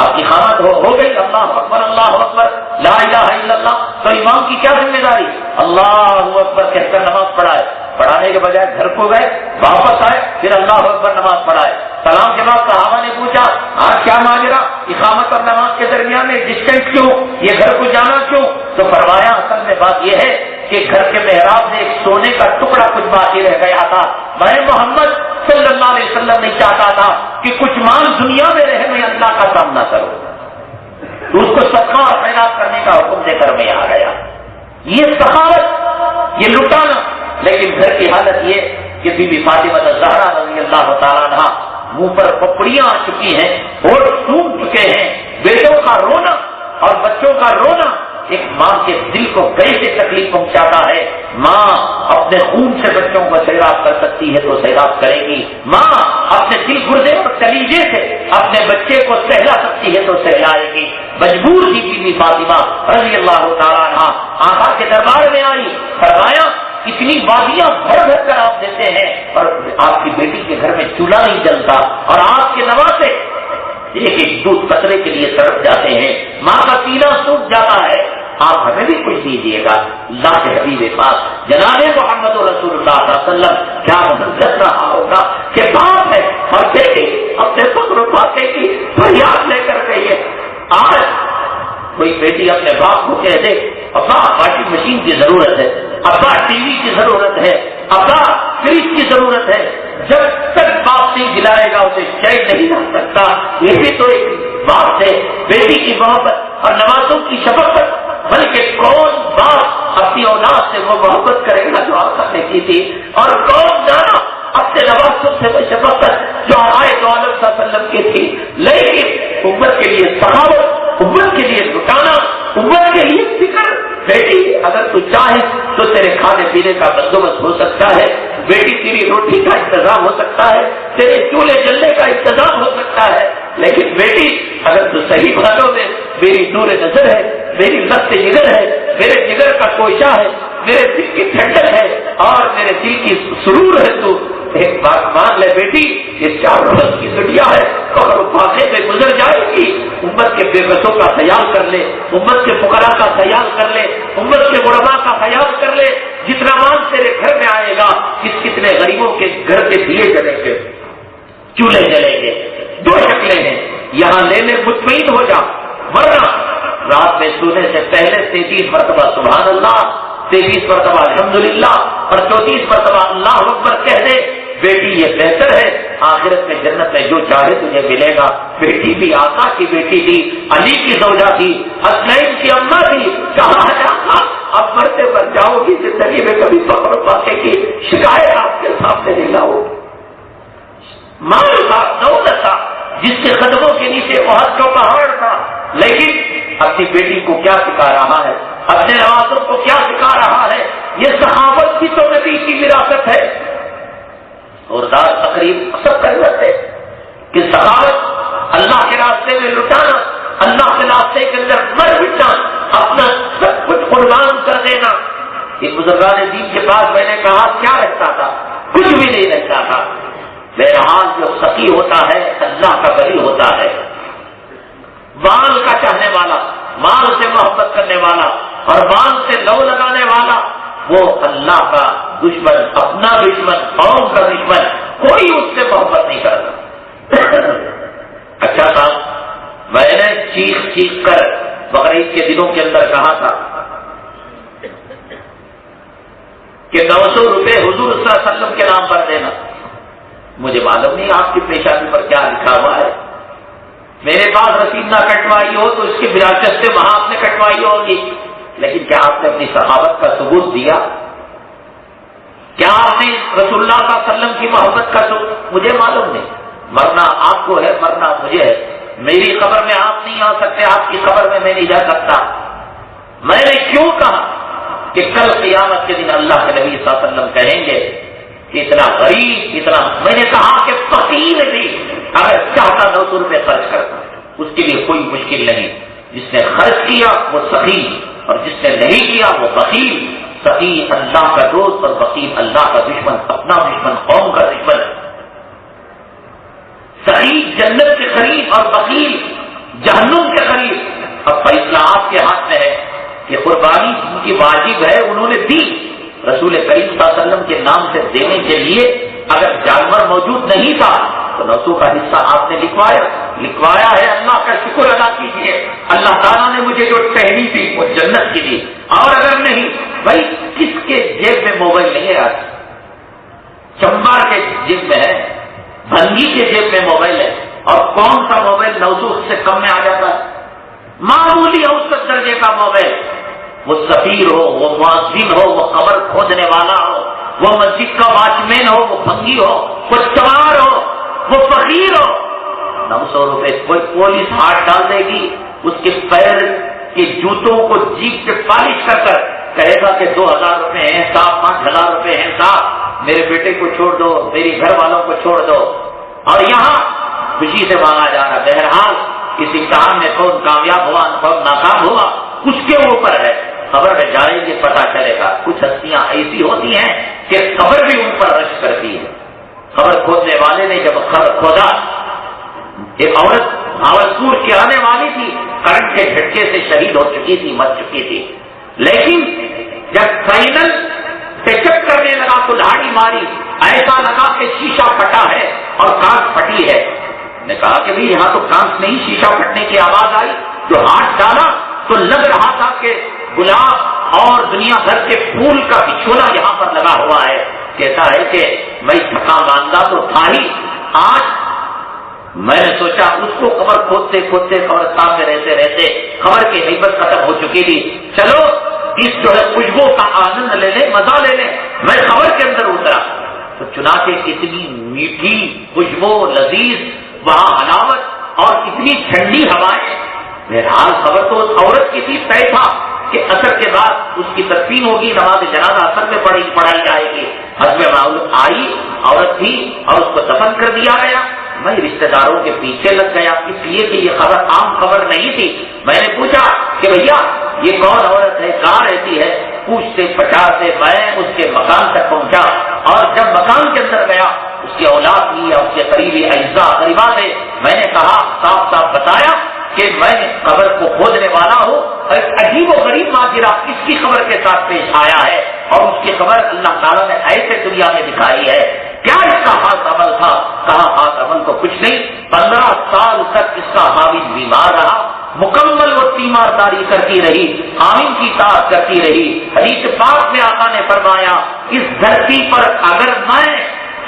آپ کی قامت ہو گئی, اللہ اکبر اللہ اکبر لا الہ الا اللہ. تو امام کی کیا ذمہ داری, اللہ اکبر کہہ کر نماز پڑھائے, پڑھانے کے بجائے گھر کو گئے, واپس آئے, پھر اللہ اکبر نماز پڑھائے. سلام کے بعد صحابہ نے پوچھا آج کیا ماجرا، اقامت اور نماز کے درمیان میں ڈسٹینس کیوں، یہ گھر کو جانا کیوں؟ تو فرمایا اصل میں بات یہ ہے کہ گھر کے محراب میں ایک سونے کا ٹکڑا کچھ باقی رہ گیا تھا، میں محمد صلی اللہ علیہ وسلم نہیں چاہتا تھا کہ کچھ مال دنیا میں رہے میں اللہ کا سامنا کروں، تو اس کو صدقہ اور خیرات کرنے کا حکم دے کر میں آ گیا۔ یہ سخاوت، یہ لٹانا، لیکن گھر کی حالت یہ کہ بی بی فاطمہ الزہرا رضی اللہ تعالیٰ عنہا منہ پر پپڑیاں آ چکی ہیں، ہونٹ سوکھ چکے ہیں، بیٹوں کا رونا اور بچوں کا رونا ایک ماں کے دل کو کیسے تکلیف پہنچاتا ہے۔ ماں اپنے خون سے بچوں کو سیراب کر سکتی ہے تو سیراب کرے گی، ماں اپنے دل گردے اور کلیجے سے اپنے بچے کو سہلا سکتی ہے تو سہلائے گی۔ مجبور تھی بی بی فاطمہ رضی اللہ تعالیٰ عنہا، آقا کے دربار میں آئی، فرمایا اتنی وادیاں بھر بھر کر آپ دیتے ہیں اور آپ کی بیٹی کے گھر میں چولہا نہیں جلتا، اور آپ کے نواسے ایک ایک دودھ قطرے کے لیے تڑپ جاتے ہیں، ماں کا سینہ سوکھ جاتا ہے، آپ ہمیں بھی کچھ دیجیے گا۔ اللہ کے حبیب پاک جناب محمد رسول اللہ صلی اللہ علیہ وسلم کیا منظر رہا ہوگا کہ باپ ہے اور بیٹی اپنے فخر و فاتح کی فریاد لے کر گئی ہے۔ آج کوئی بیٹی اپنے باپ کو کہہ دے ابا واشنگ مشین کی ضرورت ہے، ابا ٹی وی کی ضرورت ہے، ابا فریج کی ضرورت ہے، جب تک باپ نہیں دلائے گا اسے چین نہیں رہ سکتا۔ یہ بھی تو ایک باپ ہے، بیٹی کی محبت اور نوازوں کی شفقت، بلکہ کون باپ اپنی اولاد سے وہ محبت کرے گا جو آقا نے کی تھی، اور کون جانا اپنے نوازوں سے وہ شفقت جو ہمارے تو عالم صلی اللہ علیہ وسلم کی تھی۔ لیکن امت کے لیے سخاوت، امت کے لیے لٹانا، امت کے لیے فکر۔ بیٹی اگر تو چاہے تو تیرے کھانے پینے کا بندوبست ہو سکتا ہے، بیٹی تیری روٹی کا انتظام ہو سکتا ہے، تیرے چولہے جلنے کا انتظام ہو سکتا ہے، لیکن بیٹی اگر تو صحیح باتوں میں میری نور نظر ہے، میری نفس جگر ہے، میرے جگر کا کوشہ ہے، میرے دل کی ٹھنڈک ہے اور میرے دل کی سرور ہے، تو ایک بات مان لے بیٹی، یہ 4 روز کی دنیا ہے، قبر و فاقے میں گزر جائے گی۔ امت کے بے بسوں کا خیال کر لے، امت کے فقراء کا خیال کر لے، امت کے غرباء کا خیال کر لے۔ جتنا مال تیرے گھر میں آئے گا، کتنے غریبوں کے گھر کے دیے جلیں گے، چولہے جلیں گے۔ 2 شکلیں ہیں، یہاں لینے مطمئن ہو جا، ورنہ رات میں سونے سے پہلے 33 مرتبہ سبحان اللہ، 33 مرتبہ الحمدللہ اور 34 مرتبہ اللہ اکبر کہہ دے۔ بیٹی یہ بہتر ہے، آخرت میں جنت میں جو چاہے تجھے ملے گا۔ بیٹی بھی آقا کی بیٹی تھی، علی کی زوجہ تھی، حسنین کی اماں تھی، کہا جاتا اب مرتے پر جاؤ گی، زندگی میں کبھی فخر و فاقے کی شکایت آپ کے سامنے نہیں لاؤ۔ مال تھا، دولت تھا، جس کے قدموں کے نیچے احد کا پہاڑ تھا، لیکن اپنی بیٹی کو کیا سکھا رہا ہے، اپنے نوازوں کو کیا سکھا رہا ہے؟ یہ صحابت کی تو نبی کی وراثت ہے۔ اور تقریب سب ضرورت ہے کہ سخاوت، اللہ کے راستے میں لٹانا، اللہ کے راستے کے اندر مر مٹنا، اپنا سب کچھ قربان کر دینا۔ یہ بزرگان دین کے پاس میں نے کہا کیا رہتا تھا؟ کچھ بھی نہیں رہتا تھا۔ بہرحال جو سخی ہوتا ہے اللہ کا ولی ہوتا ہے، مال کا چاہنے والا، مال سے محبت کرنے والا اور مال سے لو لگانے والا، وہ اللہ کا دشمن، اپنا دشمن، قوم کا دشمن، کوئی اس سے محبت نہیں کرتا۔ اچھا صاحب، میں نے چیخ کر بقرعید کے دنوں کے اندر کہا تھا کہ 900 روپے حضور صلی اللہ علیہ وسلم کے نام پر دینا۔ مجھے معلوم نہیں آپ کی پیشانی پر کیا لکھا ہوا ہے، میرے پاس رسید نہ کٹوائی ہو تو اس کی وراثت سے وہاں آپ نے کٹوائی ہوگی، لیکن کیا آپ نے اپنی صحابت کا ثبوت دیا؟ کیا آپ نے رسول اللہ صلی اللہ علیہ وسلم کی محبت کا ثبوت؟ مجھے معلوم نہیں، مرنا آپ کو ہے، مرنا مجھے ہے، میری قبر میں آپ نہیں آ سکتے، آپ کی قبر میں میں نہیں جا سکتا۔ میں نے کیوں کہا کہ کل قیامت کے دن اللہ کے نبی صلی اللہ علیہ وسلم کہیں گے کہ اتنا غریب، اتنا، میں نے کہا کہ فقیر بھی اگر چاہتا 900 روپے خرچ کرتا، اس کے لیے کوئی مشکل نہیں، جس نے خرچ کیا وہ سخی اور جس نے نہیں کیا وہ بخیل۔ سخی اللہ کا دوست اور بخیل اللہ کا دشمن، اپنا دشمن، قوم کا دشمن۔ سخی جنت کے قریب اور بخیل جہنم کے قریب۔ اب فیصلہ آپ کے ہاتھ میں ہے کہ قربانی ان کی واجب ہے، انہوں نے دی، رسول کریم صلی اللہ علیہ وسلم کے نام سے دینے کے لیے اگر جانور موجود نہیں تھا تو 900 کا حصہ آپ نے لکھوایا ہے، اللہ کا شکر ادا کیجیے، اللہ تعالیٰ نے مجھے جو ٹہنی دی وہ جنت کی دی۔ اور اگر نہیں بھائی، کس کے جیب میں موبائل نہیں ہے آج؟ چمبار کے جیب میں ہے، بھنگی کے جیب میں موبائل ہے، اور کون سا موبائل 900 سے کم میں آ جاتا ہے؟ معمولی اوسط درجے کا موبائل، وہ سفیر ہو، وہ مؤذن ہو، وہ قبر کھودنے والا ہو، وہ مسجد کا واچ مین ہو، وہ بھنگی ہو، وہ چمار ہو، وہ فقیر ہو، 900 روپے کوئی پولیس ہاتھ ڈال دے گی، اس کے پیر کے جوتوں کو جیپ سے پالش کر کر کہے گا کہ 2000 روپے ہیں صاحب، 5000 روپے ہیں صاحب، میرے بیٹے کو چھوڑ دو، میری گھر والوں کو چھوڑ دو۔ اور یہاں خوشی سے مانگا جا رہا۔ بہرحال اس امتحان میں کون کامیاب ہوا کون ناکام ہوا اس کے اوپر ہے، خبر میں جائیں گے پتہ چلے گا۔ کچھ ہستیاں ایسی ہوتی ہیں کہ خبر بھی ان پر رش کرتی ہے۔ خبر کھودنے والے نے جب خبر کھودا، ایک عورت بھاولپور کی آنے والی تھی، کرنٹ کے جھٹکے سے شہید ہو چکی تھی، مر چکی تھی، لیکن جب فائنل ٹچ کرنے لگا تو دھاڑی ماری، ایسا لگا کہ شیشہ پھٹا ہے اور کانچ پھٹی ہے۔ نے کہا کہ بھئی یہاں تو کانچ نہیں، شیشہ پھٹنے کی آواز آئی، جو ہاتھ ڈالا تو لگ رہا تھا کہ گلاب اور دنیا بھر کے پھول کا بچھونا یہاں پر لگا ہوا ہے۔ کہتا ہے کہ میں تھکا ماندہ تو تھا ہی، آج میں نے سوچا اس کو خبر کھودتے کھودتے قبرستان میں رہتے رہتے خبر کی ہیبت ختم ہو چکی تھی، چلو اس جو ہے خوشبو کا آنند لے لیں، مزہ لے لیں۔ میں خبر کے اندر اترا تو چنانچہ اتنی میٹھی خوشبو، لذیذ وہاں حلاوت اور اتنی ٹھنڈی ہوائیں۔ بہرحال خبر تو اس عورت کی تھی، طے تھا کہ اثر کے بعد اس کی تدفین ہوگی، نماز جنازہ اثر میں پڑھائی جائے گی۔ حسب معلوم آئی عورت تھی اور اس کو دفن کر دیا گیا۔ میں رشتہ داروں کے پیچھے لگ گیا، اس لیے کہ یہ خبر عام خبر نہیں تھی۔ میں نے پوچھا کہ بھیا یہ کون عورت ہے، کہاں رہتی ہے؟ پوچھتے پچھاڑتے میں اس کے مکان تک پہنچا، اور جب مکان کے اندر گیا اس کی اولاد تھی یا اس کے قریبی اجزاء قریبا تھے، میں نے کہا صاف صاف بتایا کہ میں قبر کو کھودنے والا ہوں، اور ایک عجیب و غریب ماجرا اس کی خبر کے ساتھ پیش آیا ہے، اور اس کی خبر اللہ تعالیٰ نے ایسے دنیا میں دکھائی ہے۔ کیا اس کا خاص عمل تھا؟ کہا خاص عمل تو کچھ نہیں، 15 سال تک اس کا حامد بیمار رہا، مکمل وہ تیمارداری کرتی رہی، آمین کی اطاعت کرتی رہی۔ حدیث پاک میں آقا نے فرمایا اس دھرتی پر اگر میں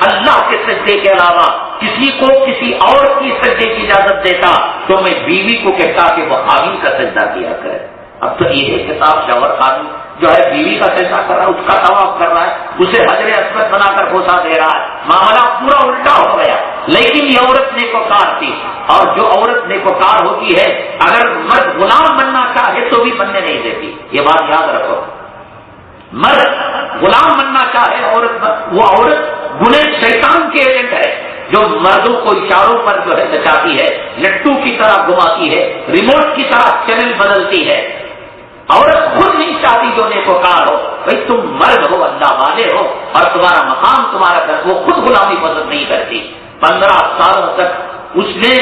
اللہ کے سجدے کے علاوہ کسی کو کسی اور کی سجدے کی اجازت دیتا تو میں بیوی کو کہتا کہ وہ آمین کا سجدہ کیا کرے۔ اب تو یہ کتاب شوہر خاتون جو ہے بیوی کا سجدہ کر رہا ہے، اس کا طواف کر رہا ہے، اسے حجر اسود بنا کر بوسا دے رہا ہے، معاملہ پورا الٹا ہو گیا۔ لیکن یہ عورت نیکوکار تھی، اور جو عورت نیکوکار ہوتی ہے اگر مرد غلام بننا چاہے تو بھی بننے نہیں دیتی، یہ بات یاد رکھو۔ مرد غلام بننا چاہے وہ عورت گناہ شیطان کے ایجنٹ ہے، جو مردوں کو اشاروں پر جو ہے نچاتی ہے، لٹو کی طرح گھماتی ہے، ریموٹ کی طرح چینل بدلتی ہے۔ عورت خود نہیں چاہتی جو نیکوکار ہو، بھائی تم مرد ہو، اللہ والے ہو، اور تمہارا مقام تمہارا گھر، وہ خود غلامی پسند نہیں کرتی۔ 15 سالوں تک اس نے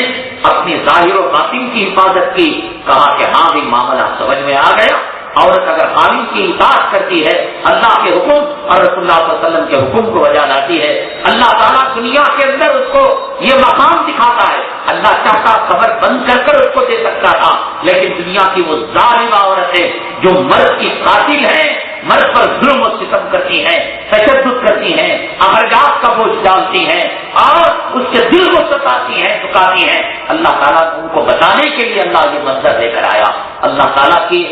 اپنی ظاہر و باطن کی حفاظت کی۔ کہا کہ ہاں بھی معاملہ سمجھ میں آ گیا، عورت اگر خاوند کی اطاعت کرتی ہے، اللہ کے حکم اور رسول اللہ صلی اللہ علیہ وسلم کے حکم کو بجا لاتی ہے، اللہ تعالیٰ دنیا کے اندر اس کو یہ مقام دکھاتا ہے۔ اللہ چاہتا خبر بند کر کر اس کو دے سکتا تھا، لیکن دنیا کی وہ ظالمہ عورت ہے جو مرد کی قاتل ہے، مرد پر ظلم و ستم کرتی ہیں، تشدد کرتی ہیں، اخراجات کا بوجھ ڈالتی ہیں اور اس کے دل کو ستاتی ہیں، دکھاتی ہیں۔ اللہ تعالیٰ ان کو بتانے کے لیے اللہ یہ منظر لے کر آیا۔ اللہ تعالیٰ کی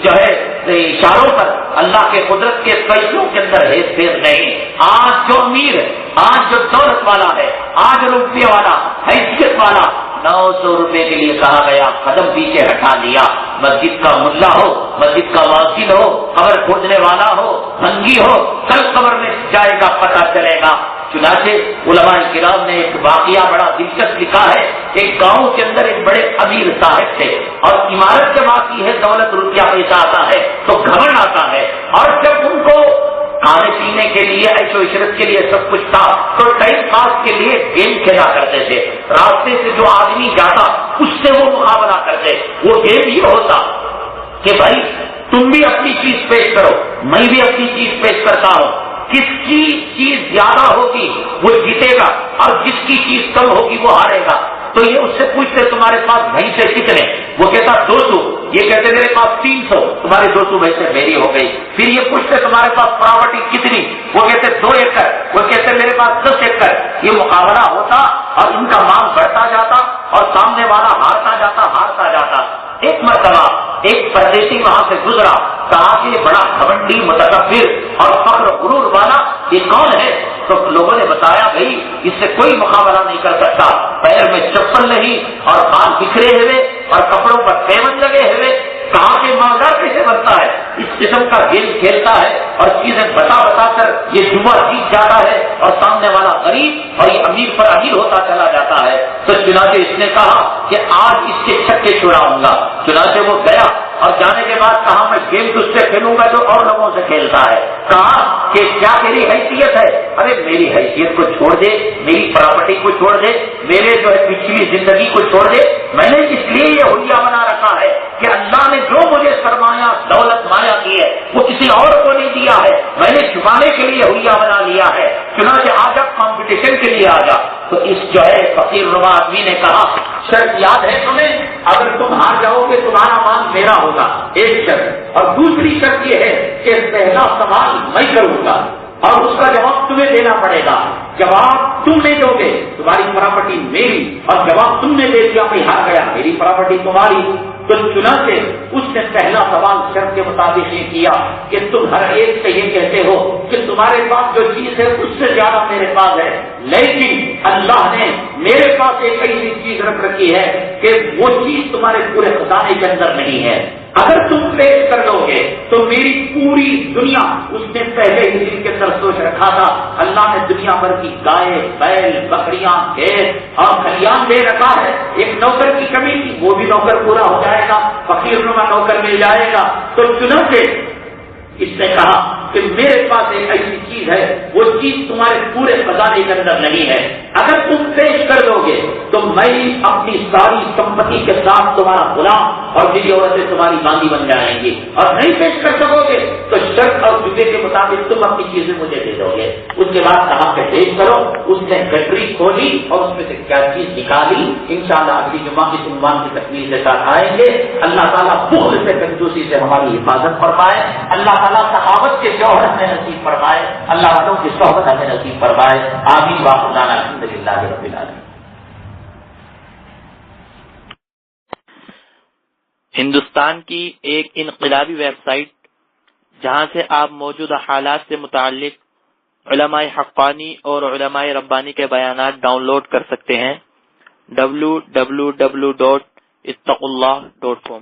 جو ہے اشاروں پر اللہ کے قدرت کے فیصلوں کے اندر ہیر پھیر نہیں۔ آج جو امیر ہے، آج جو دولت والا ہے، آج روپیے والا، حیثیت والا، 900 روپے کے لیے کہا گیا قدم پیچھے ہٹا دیا۔ مسجد کا ملا ہو، مسجد کا مؤذن ہو، قبر کھودنے والا ہو، بھنگی ہو، کل قبر میں جائے گا پتہ چلے گا۔ چنانچہ علماء کرام نے ایک واقعہ بڑا دلچسپ لکھا ہے۔ ایک گاؤں کے اندر ایک بڑے امیر صاحب تھے، اور عمارت جب آتی ہے، دولت روپیہ پیسہ آتا ہے تو گھمنڈ آتا ہے، اور جب ان کو کھانے پینے کے لیے، عیش و عشرت کے لیے سب کچھ تھا تو ٹائم پاس کے لیے گیم کھیلا کرتے تھے۔ راستے سے جو آدمی جاتا اس سے وہ مقابلہ کرتے۔ وہ گیم یہ ہوتا کہ بھائی تم بھی اپنی چیز پیش کرو، میں بھی اپنی چیز پیش کرتا ہوں، کس کی چیز زیادہ ہوگی وہ جیتے گا اور جس کی چیز کم ہوگی وہ ہارے گا. تو یہ اس سے پوچھتے تمہارے پاس بھینسے کتنے؟ وہ کہتا 200. یہ کہتے میرے پاس 300. تمہاری 200 بھینسیں میری ہو گئی. پھر یہ پوچھتے تمہارے پاس پراپرٹی کتنی؟ وہ کہتے 2 ایکڑ. وہ کہتے میرے پاس 10 ایکڑ. یہ مقابلہ ہوتا اور ان کا مال بڑھتا جاتا اور سامنے والا ہارتا جاتا. ایک مرتبہ ایک پردیسی وہاں سے گزرا. کہا کہ یہ بڑا گھمنڈی متکبر اور فخر و غرور والا یہ کون ہے؟ تو لوگوں نے بتایا بھائی اس سے کوئی مقابلہ نہیں کر سکتا. پیر میں چپل نہیں اور بال بکھرے ہوئے اور کپڑوں پر سیون لگے ہوئے. کہاں کے مالدار کیسے بنتا ہے؟ اس قسم کا گیم کھیلتا ہے اور چیزیں بتا کر یہ جمعہ جیت جاتا ہے اور سامنے والا غریب اور یہ امیر پر امیر ہوتا چلا جاتا ہے. تو چنانچہ اس نے کہا کہ آج اس کے چھکے چھڑاؤں گا. چنانچہ وہ گیا اور جانے کے بعد کہا میں گیم تو اس سے کھیلوں گا جو اور لوگوں سے کھیلتا ہے. کہا کہ کیا تیری حیثیت ہے؟ ارے میری حیثیت کو چھوڑ دے, میری پراپرٹی کو چھوڑ دے, میرے جو ہے پچھلی زندگی کو چھوڑ دے. میں نے اس لیے یہ حلیہ بنا رکھا ہے کہ اللہ نے جو مجھے سرمایہ دولت مایا کی ہے وہ کسی اور کو نہیں دیا ہے. میں نے چھپانے کے لیے حلیہ بنا لیا ہے. چنانچہ آ جا کمپٹیشن کے لیے آ جا. تو اس جو ہے فقیر نما آدمی نے کہا شرط یاد ہے تمہیں؟ اگر تم ہار جاؤ گے تمہارا مال میرا ہوگا, ایک شرط. اور دوسری شرط یہ ہے کہ پہلا سوال میں کروں گا اور اس کا جواب تمہیں دینا پڑے گا. جواب تم نہیں دو گے تمہاری پراپرٹی میری, اور جواب تم نے دے دیا میں ہار گیا میری پراپرٹی تمہاری. تو چنانچہ اس نے پہلا سوال شرط کے مطابق یہ کیا کہ تم ہر ایک سے یہ کہتے ہو کہ تمہارے پاس جو چیز ہے اس سے زیادہ میرے پاس ہے, لیکن اللہ نے میرے پاس ایک ایسی چیز رکھ رکھی ہے کہ وہ چیز تمہارے پورے خزانے کے اندر نہیں ہے. اگر تم پیش کر لو گے تو میری پوری دنیا, اس نے پہلے ہی دل کے اندر سوچ رکھا تھا, اللہ نے دنیا بھر کی گائے بیل بکریاں بھیڑ اور کھلیان دے رکھا ہے. ایک نوکر کی کمی تھی, وہ بھی نوکر پورا ہو جائے گا, فقیر نما نوکر مل جائے گا. تو چنانچہ اس نے کہا کہ میرے پاس ایک ایسی چیز ہے وہ چیز تمہارے پورے خزانے کے اندر نہیں ہے. اگر تم پیش کر دو گے تو میں اپنی ساری سمپتی کے ساتھ تمہارا غلام اور میری عورتیں تمہاری باندھی بن جائیں گی. اور نہیں پیش کر سکو گے تو شرط اور جملے کے مطابق تم اپنی چیزیں مجھے دے دو گے. اس کے بعد کہا کہ پیش کرو. اس نے گٹری کھولی اور اس میں سے کیا چیز نکالی. انشاءاللہ اگلی جمعہ کی عنوان کی تکمیل کے ساتھ آئیں گے. اللہ تعالیٰ بخل سے کنجوسی سے ہماری حفاظت فرمائے. اللہ تعالیٰ صحابت کے جوہر ہمیں نصیب فرمائے. اللہ والوں کی صحبت ہمیں نصیب فرمائے. آمین واخرنا الحمدللہ رب العالمین. ہندوستان کی ایک انقلابی ویب سائٹ جہاں سے آپ موجودہ حالات سے متعلق علماء حقانی اور علماء ربانی کے بیانات ڈاؤن لوڈ کر سکتے ہیں www.ittaqullah.com